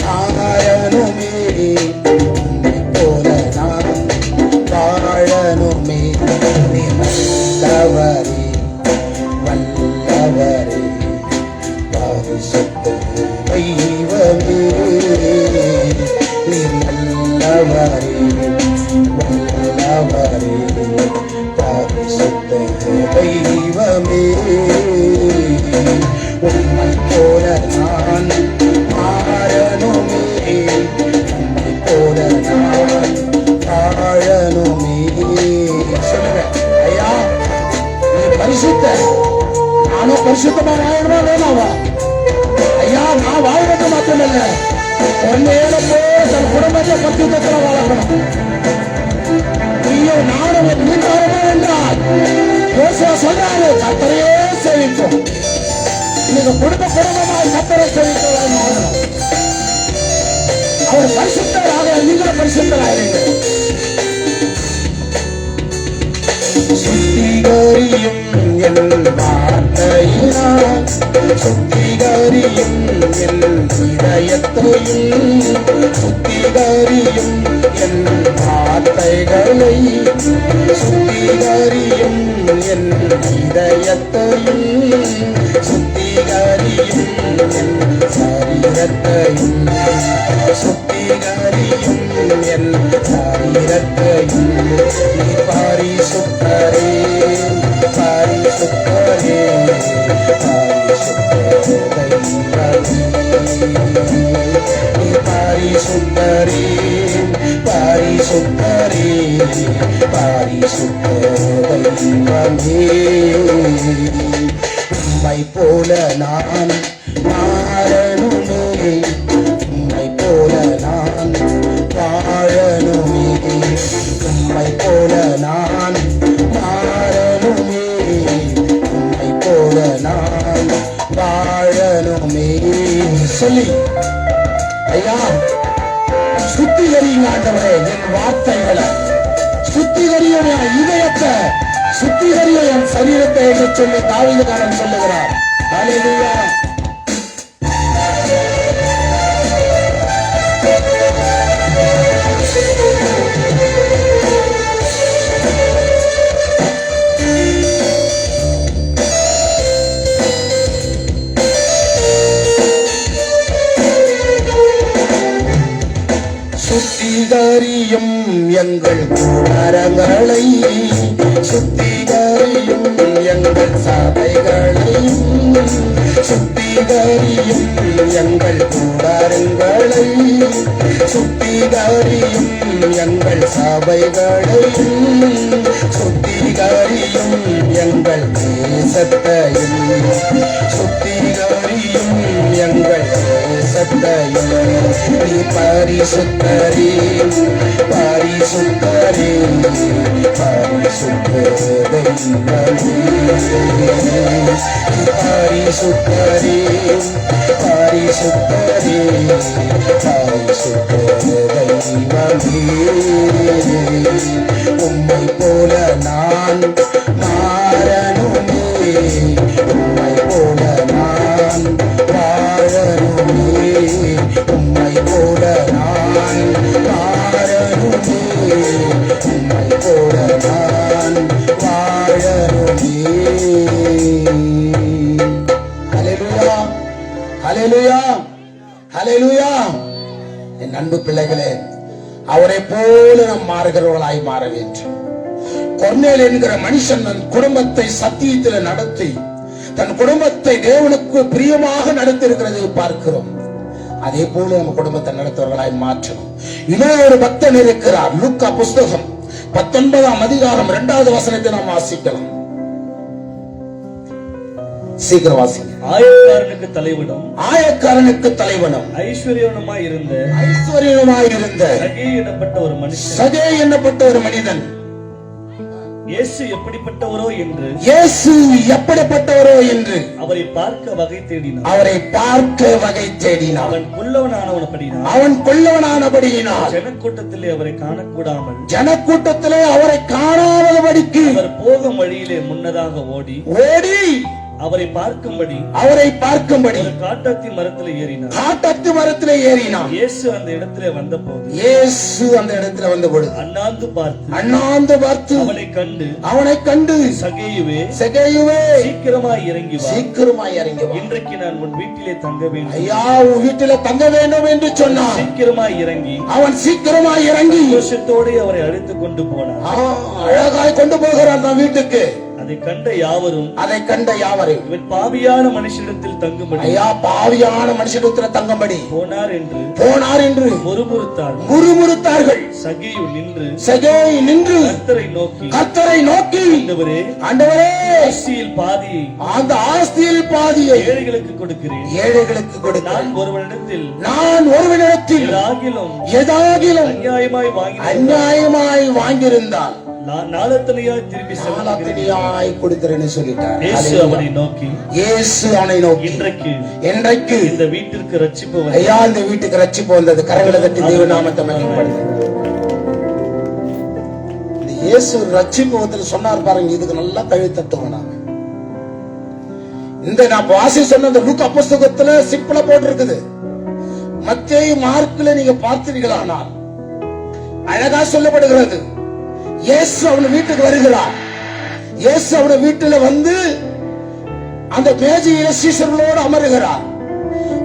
மாறணுமே, உம்மை போல நான் வாழணுமே. நீ வல்லவரே, வல்லவரே, பரிசுத்த தெய்வமே, நீ நல்லவரே, வல்லவரே, பரிசுத்த தெய்வமே. உம்மை போல நான் மாறணுமே, உம்மை போல நான் வாழணுமே. சொல்லுங்க ஐயா, நீ பரிசுத்த, நானும் பரிசுத்தமா வாழணுமா வேணாவா? ஐயா, நான் வாழ்வது மட்டுமல்ல, பொன்னேல போய் தன் குடும்பத்தை பரிசுத்தத்துல வாழணும். நீயும் நானும் நீண்டாரமா என்றால் யோசுவா சொல்றாரு, கர்த்தரையே சேவிப்போம். நீங்க குடும்பமாய் கர்த்தரை சேவிக்க வாழணும். அவர் பரிசுத்தராக, நீங்களும் பரிசுத்தராயிருங்க. சுத்திகரியும் என் வார்த்தையினால், சுத்திகரியும் என் இதயத்தையும், சுத்திகரியும் என் வார்த்தைகளை, சுத்திகரியும் என் இதயத்தையும், சுத்திகரியும் என் சரீரத்தையும், சுத்திகரியும் என் சரீரத்தையும். நீ பரிசுத்தரே, பரிசுத்தரே, பரிசுத்த தெய்வமே, நீ பரிசுத்தரே, பரிசுத்தரே, பரிசுத்த தெய்வமே. உம்மை போல நான் மாறணுமே, உம்மை போல நான் வாழணுமே, உம்மை போல நான் மாறணுமே, உம்மை போல நான் வாழணுமே. சொல்லி ஐயா, சுத்திகரியும் ஆண்டவரே என் வார்த்தைகளை, சுத்திகரியும் என் இதயத்தை, சுத்திகரியும் என் சரீரத்தை என்று சொல்லி தாவீதுகாரன் சொல்லுகிறார். ஹல்லேலூயா. சுத்திகரியும் எங்கள் கூடாரங்களை, சுத்திகரியும் எங்கள் சபைகளை, சுத்திகரியும் எங்கள் கூடாரங்களை, சுத்திகரியும் எங்கள் சபைகளை, சுத்திகரியும் எங்கள் தேசத்தையும், சுத்திகரியும் எங்கள் தேசத்தையும். நீ பரிசுத்தரே, பரிசுத்தரே, பரிசுத்த தெய்வமே, நீ பரிசுத்தரே, பரிசுத்தரே, பரிசுத்த தெய்வமே. உம்மை போல நான் மாறணுமே, உம்மை போல நான் வாழணுமே, உம்மை போல நான் மாறணுமே, உம்மை போல நான் வாழணுமே. ஹல்லேலூயா, ஹல்லேலூயா, ஹல்லேலூயா. என் அன்பு பிள்ளைகளே, அவரை போல நாம் மாறுகிறவர்களாய் மாற வேண்டும். கொர்நேல் என்கிற மனுஷன் தன் குடும்பத்தை சத்தியத்தில் நடத்தி, தன் குடும்பத்தை தேவனுக்கு கர்த்தருக்கு பிரியமாக நடத்திருக்கிறதை பார்க்கிறோம். அதே போல நம்ம குடும்பத்தை நடத்துவர்களாய் மாற்றணும். இன்னும் ஒரு பக்தன் இருக்கிறார். லூக்கா புஸ்தகம் 19ஆம் அதிகாரம் 2வது வசனத்தை நாம் வாசிக்கலாம். சீக்கிரம் வாசிங்க. ஆயக்காரனுக்கு தலைவனும் ஆயக்காரனுக்கு தலைவனும் ஐஸ்வர்யவனுமாய் இருந்த சகே என்னப்பட்ட ஒரு மனிதன் இயேசு எப்படிப்பட்டவரோ என்று அவரை பார்க்க வகை தேடினார். அவன் கொல்லவனானபடியினால் ஜனக்கூட்டத்திலே அவரை காணாதபடிக்கு அவர் போகும் வழியிலே முன்னதாக ஓடி அவரை பார்க்கும்படி ஒரு காட்டத்தி மரத்திலே ஏறினார். இயேசு அந்த இடத்திலே வந்தபோது அண்ணாந்து பார்த்து அவனை கண்டு சகேயுவே சீக்கிரமாய் இறங்கி வா. இன்றைக்கு நான் உன் வீட்டிலே தங்க வேண்டும். ஐயா, உன் வீட்டிலே தங்க வேண்டும் என்று சொன்னான். அவன் சீக்கிரமாய் இறங்கி சந்தோஷத்தோடு அவரை அழைத்துக் கொண்டு போனார். அழகாய் கொண்டு போகிறார் தன் வீட்டுக்கு. அதை கண்ட யாவரும் இவன் பாவியான மனுஷனிடத்தில் தங்கும்படி, ஐயா, பாவியான மனுஷனிடத்தில் தங்கும்படி போனார் என்று முறுமுறுத்தார்கள். சகேயு நின்று கர்த்தரை நோக்கி ஆண்டவரே, அந்த ஆஸ்தியில் பாதியை ஏழைகளுக்கு கொடுக்கிறேன். நான் ஒருவனிடத்தில் ஏதாகிலும் அநியாயமாய் வாங்கியிருந்தால் நாளத்தனையாய் கொடுக்கிறேன்னு சொல்லிட்டார். இயேசு அவனை நோக்கி இன்றைக்கு இந்த வீட்டிற்கு ரட்சிப்பு வந்தது. ஐயா, இந்த வீட்டுக்கு ரட்சிப்பு வந்தது. கரங்களை தட்டி தேவ நாமத்தை மகிமைப்படுத்து. இந்த இயேசு ரட்சிப்பு வந்து சொன்னார் பாருங்க. இதுக்கு நல்லா கழி தட்டுவோம் நாம. இந்த நான் வாசி சொன்ன இந்த லூக்கா புஸ்தகத்துல சிம்பிளா போட்டு இருக்குது. மத்தேயு மார்க்ல நீங்க பார்த்தீர்களானால் அழகா சொல்லப்படுகிறது. இயேசு அவன் வீட்டுக்கு வருகிறார். இயேசு அவன் வீட்டுல வந்து அந்த மேஜையில சீசர்களோடு அமருகிறார்.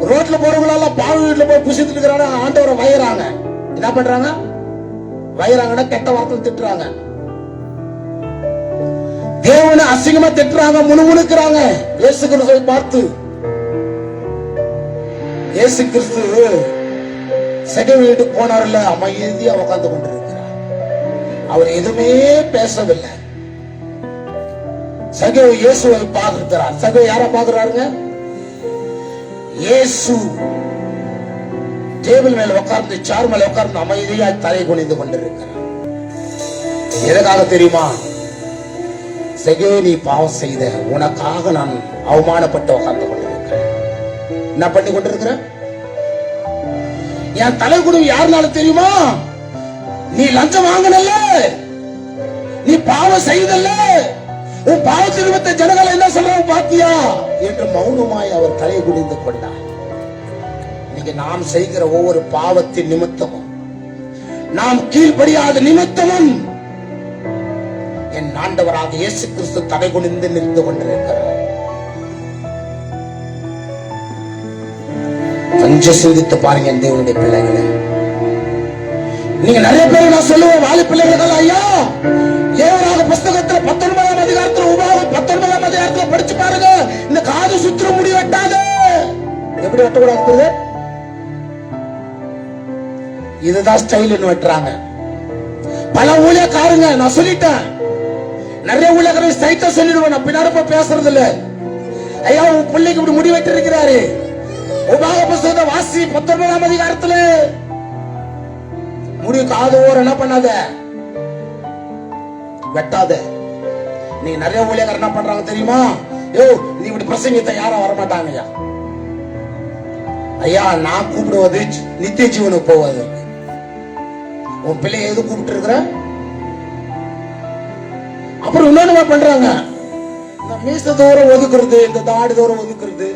ரோட்ல போறவங்களெல்லாம் பாவி வீட்டுல போய் புசித்து இருக்கிறாங்க. ஆண்டவரை வயறாங்க. என்ன பண்றாங்க? வயறாங்கன்னா கெட்ட வார்த்தை திட்டுறாங்க. தேவனை அசிங்கமா திட்டுறாங்க, முணுமுணுக்கிறாங்க. இயேசு கிறிஸ்துவை பார்த்து இயேசு கிறிஸ்து சகேயு வீட்டுக்கு போனார்ல, அமைதியா உட்கார்ந்து கொண்டிருக்கிறார். அவர் எதுவுமே பேசவில்லை. சகேயு இயேசுவை பார்க்கிறார். சகேயு யார பார்க்கிறாருங்க? இயேசு டேபிள் மேல உட்கார்ந்து, சேர் மேல உட்கார்ந்து அமைதியா தலை குனிந்து கொண்டிருக்கிறார். எதற்காக தெரியுமா? சகேயு, நீ பாவம் செய்த, உனக்காக நான் அவமானப்பட்டு உட்கார்ந்து கொண்டிருக்கிறேன். என்ன பண்ணி கொண்டிருக்கிறேன்? என் தலை குனிவு யாருனால தெரியுமா? நீ லஞ்சம் வாங்கினல்ல, நீ பாவம் செய்தல்ல, உன் பாவத்தின் நிமித்த ஜனங்கள் என்ன சொல்றாங்க பாத்தியா என்று மௌனமாய் அவர் தலை குனிந்து கொண்டார். இன்னைக்கு நாம் செய்கிற ஒவ்வொரு பாவத்தின் நிமித்தமும், நாம் கீழ்ப்படியாத நிமித்தமும் என் ஆண்டவராக இயேசு கிறிஸ்து தலை குனிந்து நின்று கொண்டிருக்கிறார். கொஞ்சம் சிந்தித்து பாருங்க என் தேவனுடைய பிள்ளைகளை. நீங்க நிறைய பேர் நான் சொல்லுவேன், வாலி பிள்ளைகள், ஐயா, தேவராக புஸ்தகத்துல 19ஆம் அதிகாரத்துல உபாகம் 19ஆம் அதிகாரத்துல படிச்சு பாருங்க. இந்த காது சுற்ற முடி வெட்டாத. எப்படி வெட்டக்கூடாது? இதுதான் ஸ்டைல் வெட்டுறாங்க பல ஊழியக்காரங்க. நான் சொல்லிட்டேன், நிறைய ஊழியக்காரங்க ஸ்டைட்டா சொல்லிடுவேன். நான் பின்னாடி பேசுறது இல்ல. ஐயா, உன் பிள்ளைக்கு இப்படி முடி வெட்டி இருக்கிறாரு. உபாக புஸ்தகத்தை வாசி 19ஆம் அதிகாரத்துல முடி காதோர என்ன பண்ணாத, வெட்டாத. நீங்க நிறைய ஊழியக்காரர் என்ன பண்றாங்க தெரியுமா? யோ, நீ இப்படி பிரசங்கித்த யாரும் வரமாட்டாங்க. ஐயா, நான் கூப்பிடுவது நித்திய ஜீவனுக்கு போவது. உன் பிள்ளை எது கூப்பிட்டு இருக்கிற? அப்புறம் இன்னொன்னு பண்றாங்க, இந்த மீச தூரம் ஒதுக்குறது, இந்த தாடி தூரம் ஒதுக்குறது.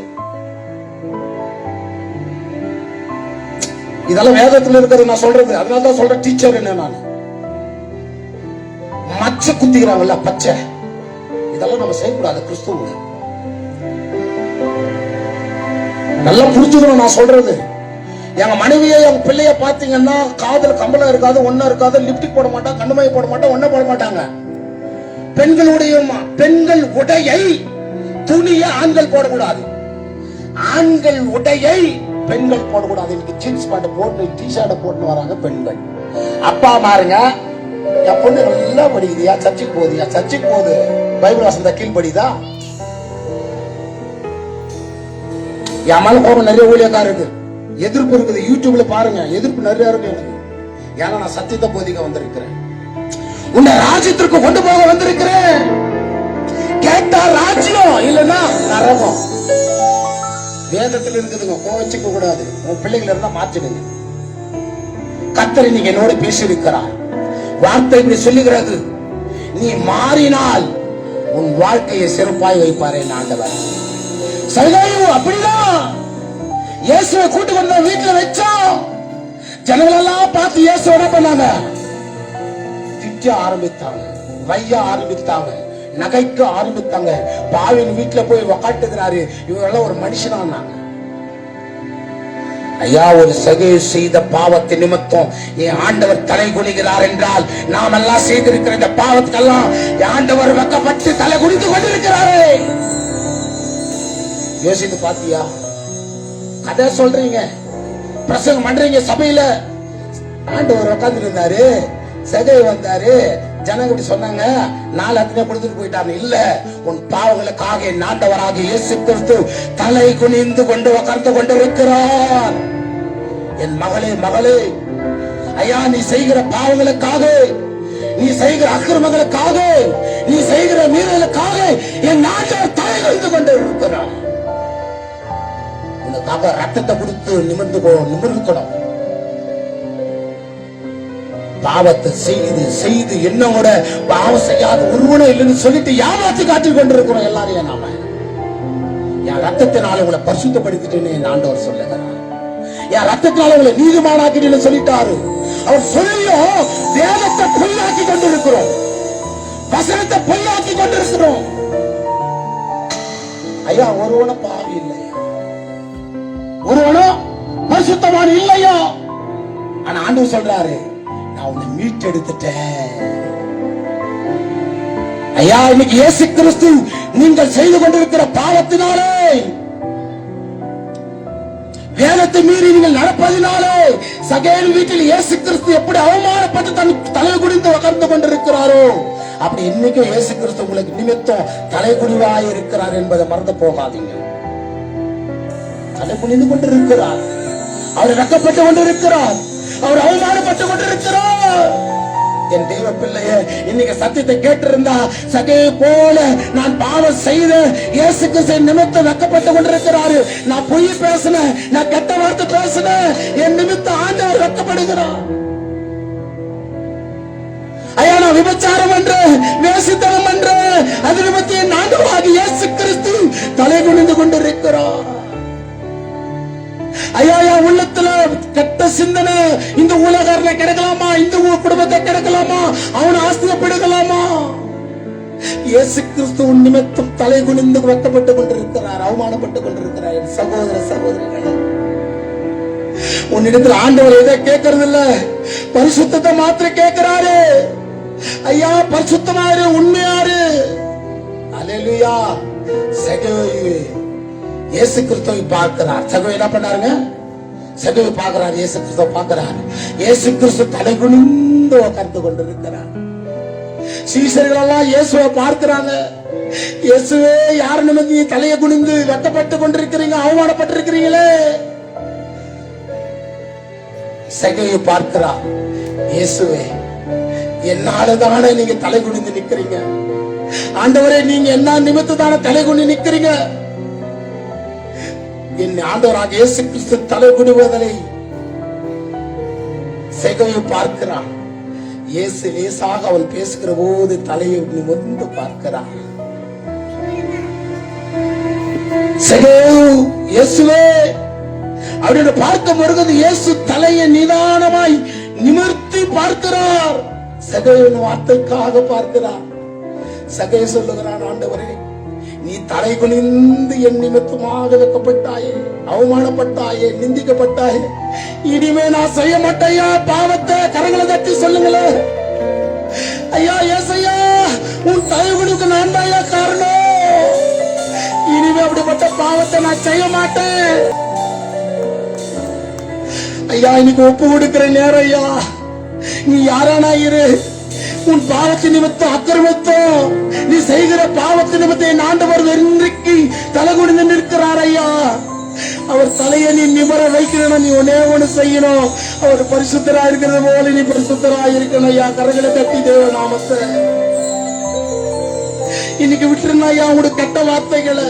இதெல்லாம் வேதத்துல இருக்கிறது நான் சொல்றது. அதனாலதான் சொல்ற டீச்சர் என்ன நான். மச்ச குத்திக்கிறாங்கல்ல, பச்சை, இதெல்லாம் நம்ம செய்யக்கூடாது. கிறிஸ்துவ நல்லா புரிஞ்சுக்கணும் நான் சொல்றது. எங்க மனைவியை, எங்க பிள்ளைய பாத்தீங்கன்னா காதல கம்பளம் இருக்காது, ஒன்னும் இருக்காது, லிப்டிக் போட மாட்டாங்க, கண்ணுமை போட மாட்டாங்க, ஒன்னும் போட மாட்டாங்க. பெண்கள் உடையை துணியை ஆண்கள் போடக்கூடாது. ஆண்கள் உடையை பெண்கள் போடக்கூடாது. இன்னைக்கு ஜீன்ஸ் பேண்ட் போட்டு டிஷர்ட் போட்டு வராங்க பெண்கள். அப்பா மாருங்க, என் பொண்ணு நல்லா படிக்குதியா, சர்ச்சுக்கு போகுதியா, சர்ச்சுக்கு போகுது, பைபிள் வாசந்த கீழ் படிதா. என் மேல கோபம் நிறைய ஊழியக்காரர் இருக்கு, எதிர்ப்பு இருக்குது. யூடியூப்ல பாருங்க, எதிர்ப்பு நிறைய இருக்கு எனக்கு. ஏன்னா நான் சத்தியத்தை போதிக்க வந்திருக்கிறேன், உன்னை ராஜ்யத்திற்கு கொண்டு போக வந்திருக்கிறேன். கேட்டா ராஜ்யம், இல்லன்னா நரகம். வேதத்தில் இருக்குதுங்க, கோவச்சுக்க கூடாது. உன் பிள்ளைகள் இருந்தா மாற்றிடுங்க. கர்த்தர் நீங்க என்னோட பேசியிருக்கிறார். வார்த்தை இப்படி சொல்லுகிறது, நீ மாறினால் உன் வாழ்க்கையை சிறப்பாய் வைப்பாரே ஆண்டவர். சகேயு அப்படிதான் இயேசுவை கூட்டு வந்த வீட்டுல வச்சோம். ஜனங்கள் எல்லாம் பார்த்து இயேசு என்ன பண்ணாங்க? திட்ட ஆரம்பித்தாங்க, வைய ஆரம்பித்தாங்க, நகைக்க ஆரம்பித்தாங்க. பாவின் வீட்டுல போய் உக்காட்டுகிறாரு, இவங்க ஒரு மனுஷனா. ஐயா, ஒரு சகேயு செய்த பாவத்தின் நிமித்தம் என் ஆண்டவர் தலை குனிகிறார் என்றால், நாம் எல்லாம் செய்திருக்கிற இந்த பாவத்துக்கெல்லாம் ஆண்டவர் வெக்கப்பட்டு தலை குனிந்து கொண்டிருக்கிறாரே. யோசித்து பாத்தியா? கதை சொல்றீங்க, பிரசங்கம் பண்றீங்க சபையில. ஆண்டவர் உட்கார்ந்து இருந்தாரு, சகேயு வந்தாரு, ஜனங்க இப்படி சொன்னாங்க, 4 அத்தனை கொடுத்துட்டு போயிட்டாரு. இல்ல, உன் பாவங்களுக்காக என் ஆண்டவராக இயேசு கிறிஸ்து தலை குனிந்து கொண்டு உட்கார்ந்து கொண்டிருக்கிறார். என் மகளே, மகளே, ஐயா, நீ செய்கிற பாவங்களுக்காக, நீ செய்கிற அக்கிரமங்களுக்காக, நீ செய்கிற மீறலுக்காக என் ஆண்டவர் தலை குனிந்து கொண்டு இருக்கிறார். உனக்காக ரத்தத்தை கொடுத்து நிமிர்ந்துக்கணும். பாவத்தை செய்து செய்து என்னோட பாவம் செய்யாத ஒருவனும் இல்லைன்னு சொல்லிட்டு ஏமாத்தி காட்டிக் கொண்டிருக்கிறோம் எல்லாரையும். நாம என் ரத்தத்தினால உங்களை பரிசுத்தப்படுத்திட்டேன்னு என் ஆண்டவர் சொல்லுகிறார். என் ரத்தத்தினால உங்களை நீதிமானாக்கிட்டேன்னு சொல்லிட்டாரு. அவர் சொல்லியும் வேதத்தை பொய்யாக்கி கொண்டிருக்கிறோம், வசனத்தை பொய்யாக்கி கொண்டிருக்கிறோம். ஐயா, ஒருவனும் பாவி இல்லையா, ஒருவனும் பரிசுத்தவான் இல்லையா. ஆனா ஆண்டவர் சொல்றாரு, நான் உன்னை மீட்டெடுத்துட்டேன். ஐயா, இன்னைக்கு இயேசு கிறிஸ்து நீங்கள் செய்து கொண்டிருக்கிற பாவத்தினாலே, வேதத்தை மீறி நீங்கள் நடப்பதினாலே, சகேயு வீட்டில் இயேசு கிறிஸ்து எப்படி அவமானப்பட்டு தன் தலை குனிந்து உட்கார்ந்து கொண்டிருக்கிறாரோ, அப்படி இன்னைக்கும் இயேசு கிறிஸ்து உங்களுக்கு நிமித்தம் தலை குனிவாய் இருக்கிறார் என்பதை மறந்து போகாதீங்க. தலை குனிந்து கொண்டிருக்கிறார், அவர் வெட்கப்பட்டு கொண்டிருக்கிறார், அவர் அவமானப்பட்டு கொண்டிருக்கிறார். என் தேவ பிள்ளைய, இன்னைக்கு சத்தியத்தை கேட்டிருந்தா, சகேயு போல நான் பாவம் செய்த இயேசு கிறிஸ்து நிமித்தம் வெட்கப்பட்டு கொண்டிருக்கிறாரு. நான் பொய் பேசினேன், நான் கெட்ட வார்த்தை பேசினேன், என் நிமித்தம் ஆண்டவர் வெட்கப்படுகிறார். ஐயா, நான் விபச்சாரம் என்று, வேசித்தனம் என்று, அது நிமித்தம் என் ஆண்டவராகிய இயேசு கிறிஸ்து தலை குனிந்து கொண்டிருக்கிறார். ஐயா, உள்ளத்துல கெட்ட சிந்தனை இந்த உலகத்துல கிடைக்கலாமா, இந்த குடும்பத்தை கிடைக்கலாமா, அவன் ஆஸ்தியை பிடிக்கலாமா? இயேசு கிறிஸ்து நிமித்தம் தலை குனிந்து வெட்கப்பட்டு கொண்டிருக்கிறார், அவமானப்பட்டு கொண்டிருக்கிறார். என் சகோதர சகோதரிகளே, உன்னிடத்தில் ஆண்டவர் எதை கேட்கறது இல்ல, பரிசுத்தத்தை மாத்திரம் கேட்கிறாரு. ஐயா, பரிசுத்தமாரு, உண்மையாரு. அல்லேலூயா. சகேயு இயேசு கிறிஸ்துவை பார்க்கிறார். சகேயு என்ன பண்ணாருங்க? சகேயு பார்க்கிறார், இயேசு கிறிஸ்துவை பார்க்கிறார். இயேசு கிறிஸ்து தலை குனிந்து உட்கார்ந்து கொண்டிருக்கிறார். சீஷர்கள் எல்லாம் இயேசுவை பார்க்கிறாங்க. இயேசுவே, யார் நிமித்தம் நீ தலையை குனிந்து வெட்கப்பட்டு கொண்டிருக்கிறீங்க, அவமானப்பட்டிருக்கிறீங்களே? சகேயு பார்க்கிறார், இயேசுவே, என்னாலதானே நீங்க தலை குனிந்து நிக்கிறீங்க. ஆண்டவரே, நீங்க என்ன நிமித்தத்தான தலை குனிந்து நிக்கிறீங்க? என் ஆண்டவராக இயேசு கிறிஸ்து தலை குனிவதை சகேயு பார்க்கிறான். இயேசு லேசாக அவன் பேசுகிற போது தலையை நிமிர்ந்து பார்க்கிறான். சகேயு, இயேசுவே அப்படின்னு பார்க்க வருகிறது. இயேசு தலையை நிதானமாய் நிமிர்த்தி பார்க்கிறார். சகேயுவின் வார்த்தைக்காக பார்க்கிறார். சகேயு சொல்லுகிறான், ஆண்டவரே, நீ தலை குனிந்து என் நிமித்தமாக வைக்கப்பட்டாயே, அவமானப்பட்டாயே, நிந்திக்கப்பட்டாயே, இனிமே நான் செய்ய மாட்டேயா பாவத்தை. கரங்களை தட்டி சொல்லுங்களே, ஐயா, ஏசையா, உன் தலை குனிவுக்கு நான் தாயா காரணம். இனிமே அப்படிப்பட்ட பாவத்தை நான் செய்ய மாட்டேன். ஐயா, இன்னைக்கு ஒப்பு கொடுக்கிற நேரம் ஐயா. நீ யாரானா இரு, உன் பாவத்தின் நிமித்தம் அக்கிரமத்தம் நீ செய்கிற பாவத்தின் நிமித்தம் என் ஆண்டவர் இன்றைக்கு தலை குனிந்து நிற்கிறார் ஐயா. அவர் தலையை நீ நிமர வைக்கணும். நீ ஒன்னே ஒண்ணு செய்யணும். அவர் பரிசுத்தரா இருக்கிறது போல நீ பரிசுத்தரா இருக்கணும் ஐயா. கரங்களை கட்டி தேவ நாமத்தை இன்னைக்கு விட்டுருந்தா ஐயா. உங்களோட கெட்ட வார்த்தைகளை,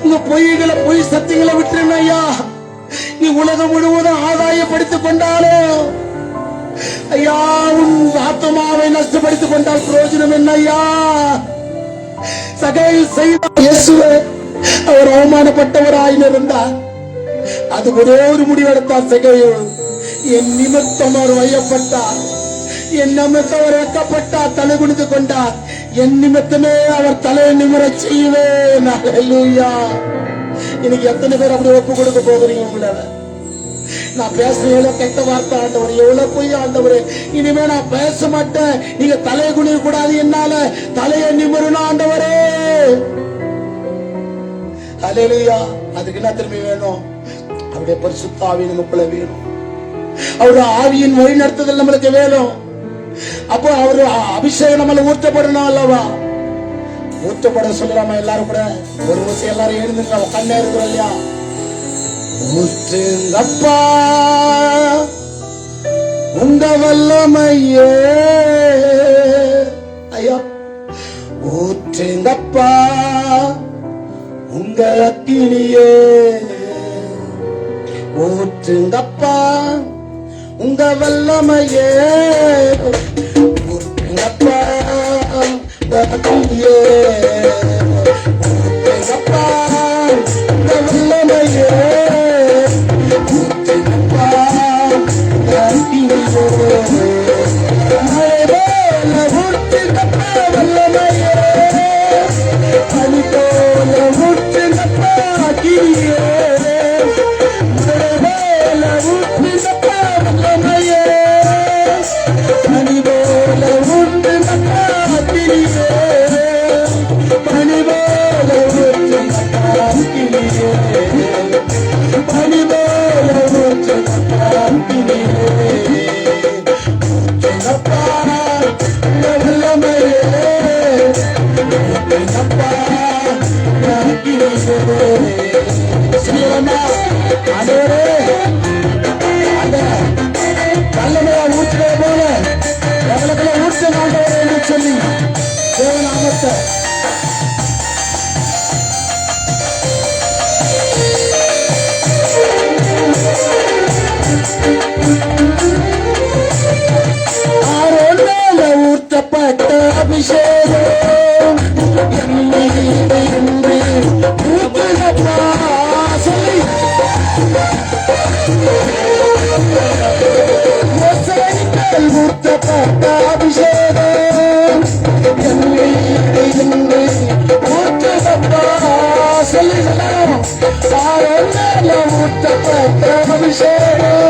உங்க பொய்களை, பொய் சத்தியங்களை விட்டுருந்தா ஐயா. நீ உலகம் முழுவதும் ஆதாயப்படுத்திக் கொண்டாலும் ஐயா, உன் ஆத்மாவை நஷ்டப்படுத்திக் கொண்டால் பிரயோஜனம் என்ன ஐயா? சகையில் செய்த இயேசுவே அவர் அவமானப்பட்டவராயிருந்தார். அது ஒரே ஒரு முடிவெடுத்தார். சகையில் என் நிமித்தம் அவர் வையப்பட்டார், என் நிமித்தம் அவர் வைக்கப்பட்டார், தலை குனிந்து கொண்டார். என் நிமித்தமே அவர் தலையை நிமிர செய்வேன். அல்லேலூயா. இன்னைக்கு எத்தனை பேர் அப்படி ஒப்பு கொடுக்க போகிறீங்க? உங்களை நான் பேசுறேன் கெட்ட வார்த்தை ஆண்டவர், எவ்வளவு பொய் ஆண்டவர், இனிமே நான் பேச மாட்டேன். நீங்க தலையை குனிய கூடாது, என்னால தலையை நிமிரணும் ஆண்டவரே. அல்லேலூயா. அதுக்கு என்ன திரும்பி வேணும்? அவருடைய பரிசுத்த ஆவி நமக்குள்ள வேணும். அவருடைய ஆவியின் வழி நடத்துதல் நம்மளுக்கு வேணும். அப்போ அவரு அபிஷேகம் நம்மள ஊற்றப்படணும் அல்லவா? ஊற்றப்பட சொல்லலாமா? எல்லாரும் கூட ஒரு விஷயம் எல்லாரும் எழுந்துங்க. கண்ணே இருக்கிறோம் இல்லையா? ஊற்றுங்கப்பா உங்க வல்லமையே ஐயா. ஊற்றுங்கப்பா உங்க அக்கினியே. ஊற்றுங்கப்பா உங்க வல்லமையே. ஊற்றுங்கப்பா உங்க அக்கினியே. ஊற்றுங்கப்பா உங்க வல்லமையே. சொல்லி தேவநாமத்தை ஊற்றப்பட்ட அபிஷேகம் சொல்லி ஊற்றப்பட்ட அபிஷேகம் ஊற்றப்பட்ட சொல்லி ஊற்றப்பட்ட அபிஷேகம்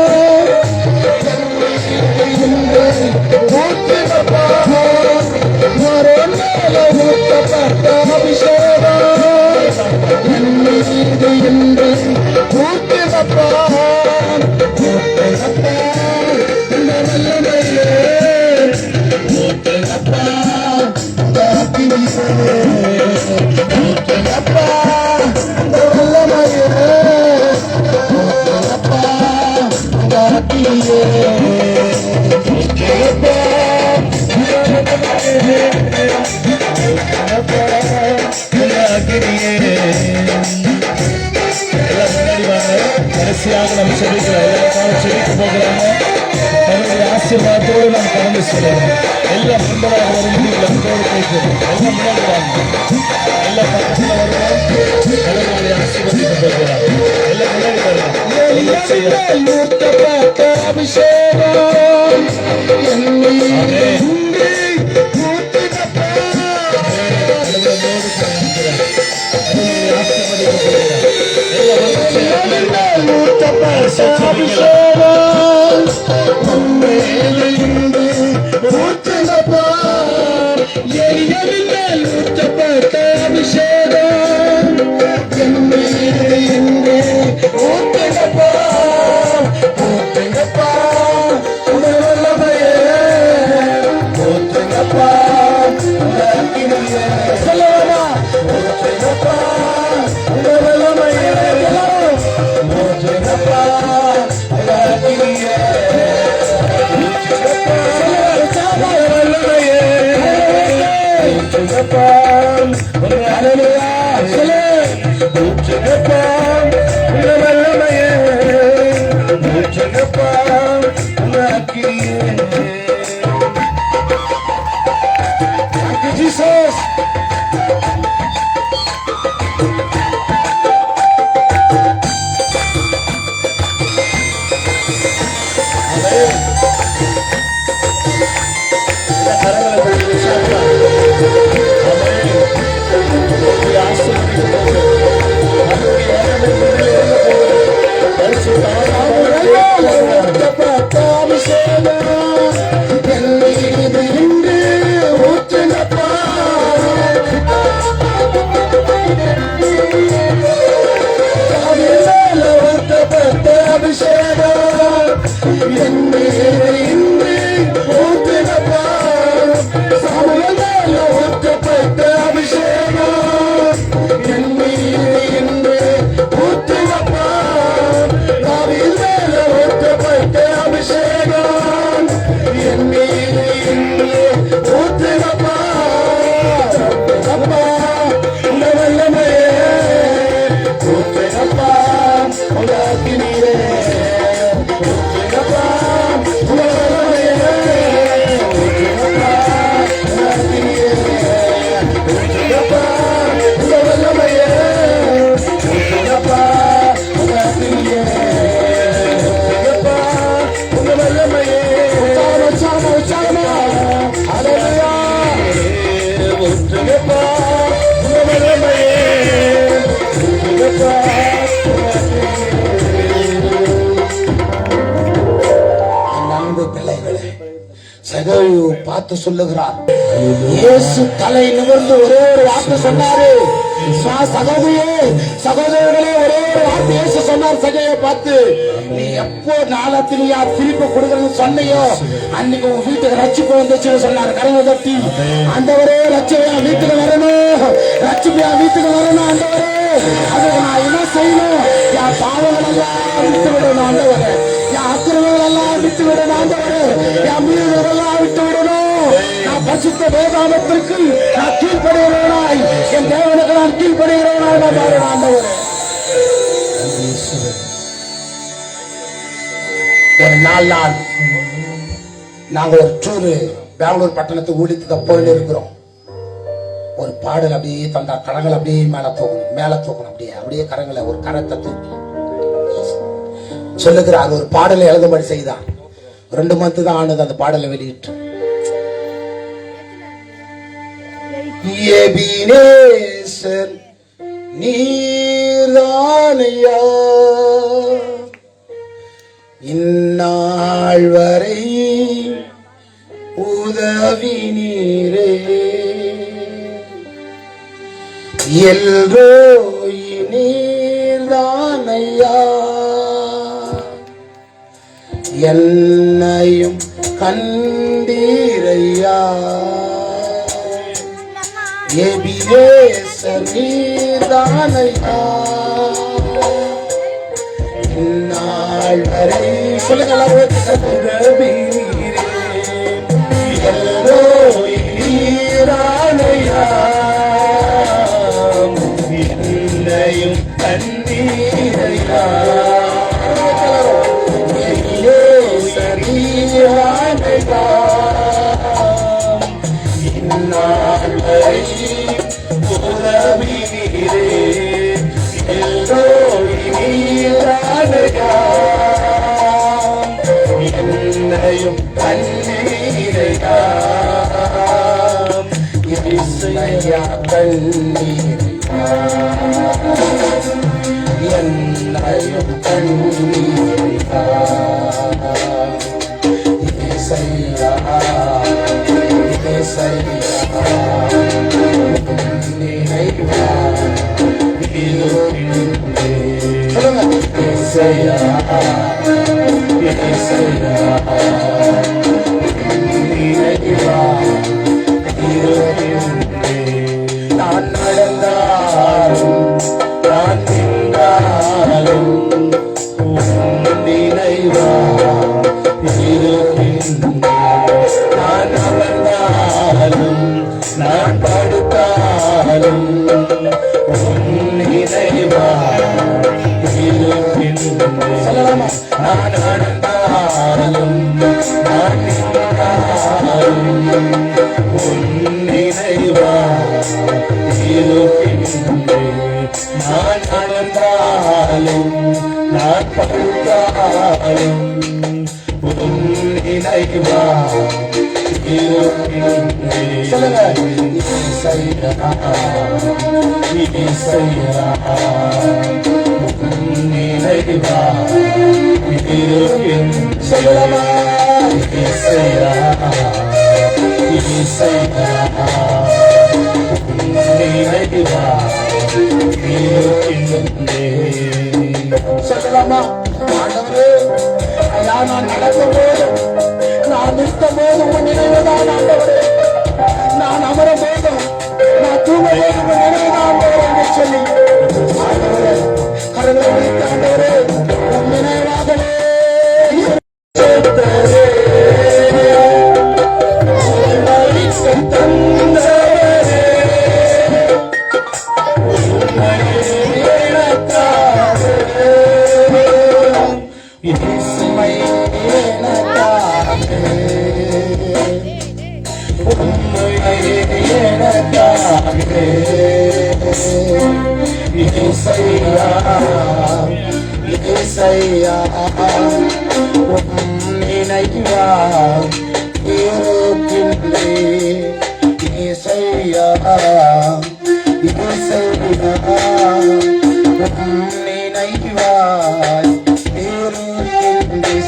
கடைசியாக நம்ம செபிக்கிறோம். எல்லாருக்காக செபிக்க போகிறாங்க. தன்னுடைய ஆசீர்வாதத்தோடு நாம் கடந்து செல்லணும். எல்லாம் முன்பதாக வரும். எல்லோரும் பேசுவோம். எல்லாம் முன்னாடி வாங்க. எல்லாம் பக்கத்தில் வருவோம். கடவுளுடைய ஆசீர்வாதத்தை போகிறார். எல்லாம் முன்னாடி வரலாம். அபிஷேகம் ஊற்றப்பட்ட அபிஷேகம் ஊற்றுங்கப்பாம் உங்க அலையா சொல்லு ஊற்றுங்கப்பாம் உங்க வல்லமையே ஊற்றுங்கப்பாம் உங்க அக்கினியே. Thank you, Jesus. சகேயு பார்த்து சொல்லுகிறார், இயேசு தலை நிமிர்ந்து ஒரே ஒரு வார்த்தை சொன்னாரு. சகோதரர்களே ஒரே ஒரு வார்த்தை இயேசு சொன்னார் சகேயை பார்த்து, நீ எப்போ நாளத்தில் யார் திருப்பி கொடுக்கறது சொன்னையோ அன்னைக்கு உன் வீட்டுக்கு ரட்சிப்பு வந்துச்சுன்னு சொன்னாரு. கரங்க தட்டி, ஆண்டவரே ரட்சிப்பா வீட்டுக்கு வரணும், ரட்சிப்பா வீட்டுக்கு வரணும் ஆண்டவரே. அதுக்கு நான் என்ன செய்யணும்? என் பாவங்கள் எல்லாம் விட்டு விடணும் ஆண்டவரே, என் அக்கிரமங்கள் எல்லாம் விட்டு விடணும் ஆண்டவரே, என் மீறுதல் எல்லாம் விட்டு விடணும். நான் பரிசுத்த வேதாகமத்திற்கு நான் கீழ்ப்படுகிறவனாய், என் தேவனுக்கு நான் கீழ்ப்படுகிறவனாய் நான் பாருங்க ஆண்டவரே. ஒரு நாள் நாங்க ஒரு டூரு பெங்களூர் பட்டணத்துக்கு ஊழியத்துக்கு போயிட்டு இருக்கிறோம். ஒரு பாடல் அப்படியே தந்தா கரங்களை அப்படியே மேல தூக்கணும் அப்படியே கரங்களை ஒரு கரத்தை தூக்கி சொல்லுகிறார். ஒரு பாடலை எழுதும்படி செய்தான். 2 மந்த் தான் ஆனது அந்த பாடலை வெளியிட்டு. எபினேசர் நீர்தானையா இந்நாள் வரை உதவி நீரே, எல்ரோய் நீர்தானையா என்னையும் கண்டீரையா. எபினேசர் நீர்தானையா இந்நாள் வரை சொல்லுங்க உதவி எல்லோய் நீரானையா என்னையும் கண்டீரையா. என்னையும் கண்ணீரையா கண்ணீரையா என்னையும் கண்ணீரையா நான் நடந்தாலும் நான் நின்றாலும் நினைவா இருக்கின்றேன். நான் நடந்தாலும் நான் படுத்தாலும் படுத்தாலும் உன் நினைவா சொல்லுங்க. இசையா இசையா உன் நினைவா சொல்லமா. இசையா இசையா உன் நினைவா சொல்லலாமா. ஆண்டவரே, ஐயா, நான் நடக்கும் போது, நான் நிற்கும் போது உன் நினைவுதான் ஆண்டவரே, நான் அமரும் போதும், நான் தூங்கும் போது உன் நினைவுதான் ஆண்டவரே என்று சொல்லி ஆண்டவரே கரங்களை விழித்து ஆண்டவரே உன் நினைவாகவே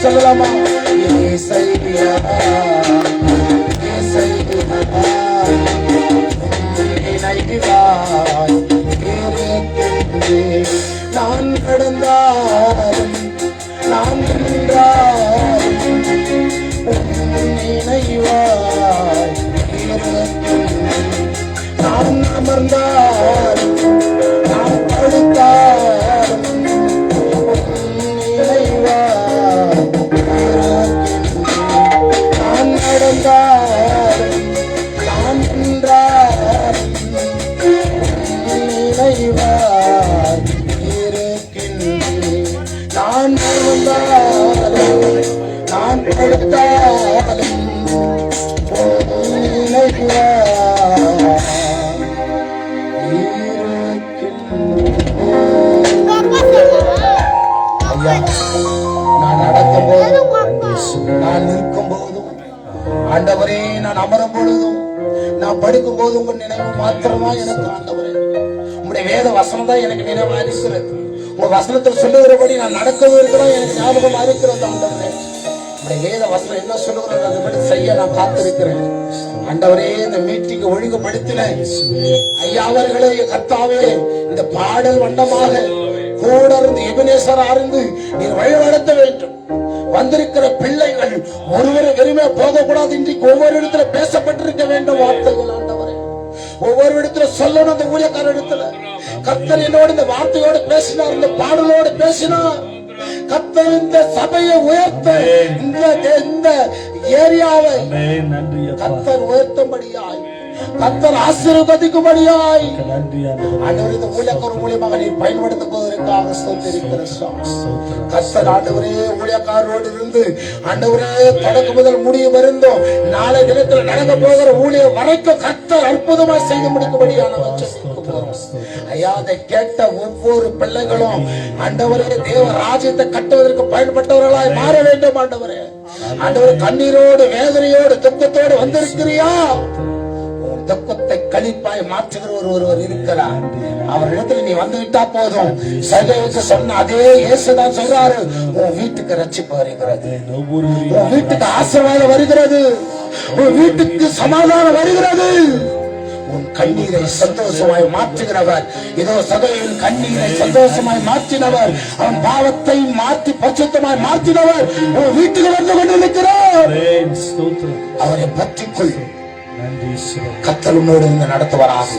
சொல்லலாமா. நான் கடந்தாலும் நான் நின்றாலும் நினைவாய் நான் அமர்ந்தாலும் நான் படுத்தாலும் நினைவாய் நான் நடந்தாலும் நான் நின்றாலும் நினைவாய் இருக்கின்றேன். நான் நடந்தாலும் நான் படுத்தாலும் ஐயா, நான் நடக்கும் போதும் நான் நிற்கும் போதும் ஆண்டவரே, நான் அமரும் பொழுதும் நான் படுக்கும் போதும் உங்க நினைவு மாத்திரமா எனக்கு ஆண்டவரே. உங்களுடைய வேத வசனம் தான் எனக்கு நினைவா இருக்கிறது. உங்க வசனத்தில் சொல்லுகிறபடி நான் நடக்கவும் இருக்கிறோம், எனக்கு ஞாபகமா இருக்கிறது ஆண்டவரே. உங்களுடைய வேத வசனம் என்ன சொல்லுகிறது அதுபடி செய்ய நான் காத்திருக்கிறேன் ஆண்டவரே. இந்த மீட்டிங் ஒழுங்குபடுத்தின ஐயா அவர்களே, கர்த்தாவே, இந்த பாடல் வண்ணமாக கூட இருந்து எபினேசரா இருந்து நீர் வழிநடத்த வேண்டும். வந்திருக்கிற பிள்ளைகள் ஒருவரை வெறுமே போகக்கூடாது. இன்றைக்கு ஒவ்வொரு இடத்துல பேசப்பட்டிருக்க வேண்டும் வார்த்தைகள் ஆண்டவரே. ஒவ்வொரு இடத்துல சொல்லணும். அந்த ஊழியக்கார இடத்துல கர்த்தர் என்னோடு இந்த வார்த்தையோடு பேசினார், இந்த பாடலோடு பேசினார். கர்த்தர் இந்த சபையை உயர்த்த, இந்த ஏரியாவை கர்த்தர் உயர்த்தும்படியாய், கர்த்தர் ஆசீர்வதிக்கும்படியாய் ஆண்டவரே இந்த ஊழியக்காரர் மூலியமாக நீர் பயன்படுத்த போவதற்காக ஸ்தோத்திரிக்கிறேன். கர்த்தர் ஆண்டவரே ஊழியக்காரோடு இருந்து ஆண்டவரே தொடக்கம் முதல் முடிவு வருந்தோம் நாளை தினத்தில் நடக்க போகிற ஊழியம் வரைக்கும் கர்த்தர் அற்புதமாய் செய்து முடிக்கும்படியான ஐயா, அதை கேட்ட ஒவ்வொரு பிள்ளைகளும் ஆண்டவரே தேவ ராஜ்யத்தை கட்டுவதற்கு பயன்பட்டவர்களாய் மாற வேண்டும் ஆண்டவரே. ஆண்டவரே கண்ணீரோடு வேதனையோடு துக்கத்தோடு வந்திருக்கிறியா? துக்கத்தை கழிப்பாய் மாற்றுகிற ஒருவர் இருக்கிறார். அவரிடத்துல நீ வந்து விட்டா போதும். சகேயுக்கு சொன்ன அதே இயேசுதான் சொல்றாரு, உன் வீட்டுக்கு ரட்சிப்பு வருகிறது, உன் வீட்டுக்கு ஆசீர்வாதம் வருகிறது, உன் வீட்டுக்கு சமாதானம் வருகிறது. உன் கண்ணீரை சந்தோஷமாய் மாற்றுகிறவர். இதோ சகோதரின் கண்ணீரை சந்தோஷமாய் மாற்றினவர், அவன் பாவத்தை மாற்றி பரிசுத்தமாய் மாற்றினவர் உன் வீட்டுக்கு வந்து கொண்டிருக்கிறார். அவரை பற்றிக்கொள். கர்த்தர் உன்னோடு நடத்துவாராக.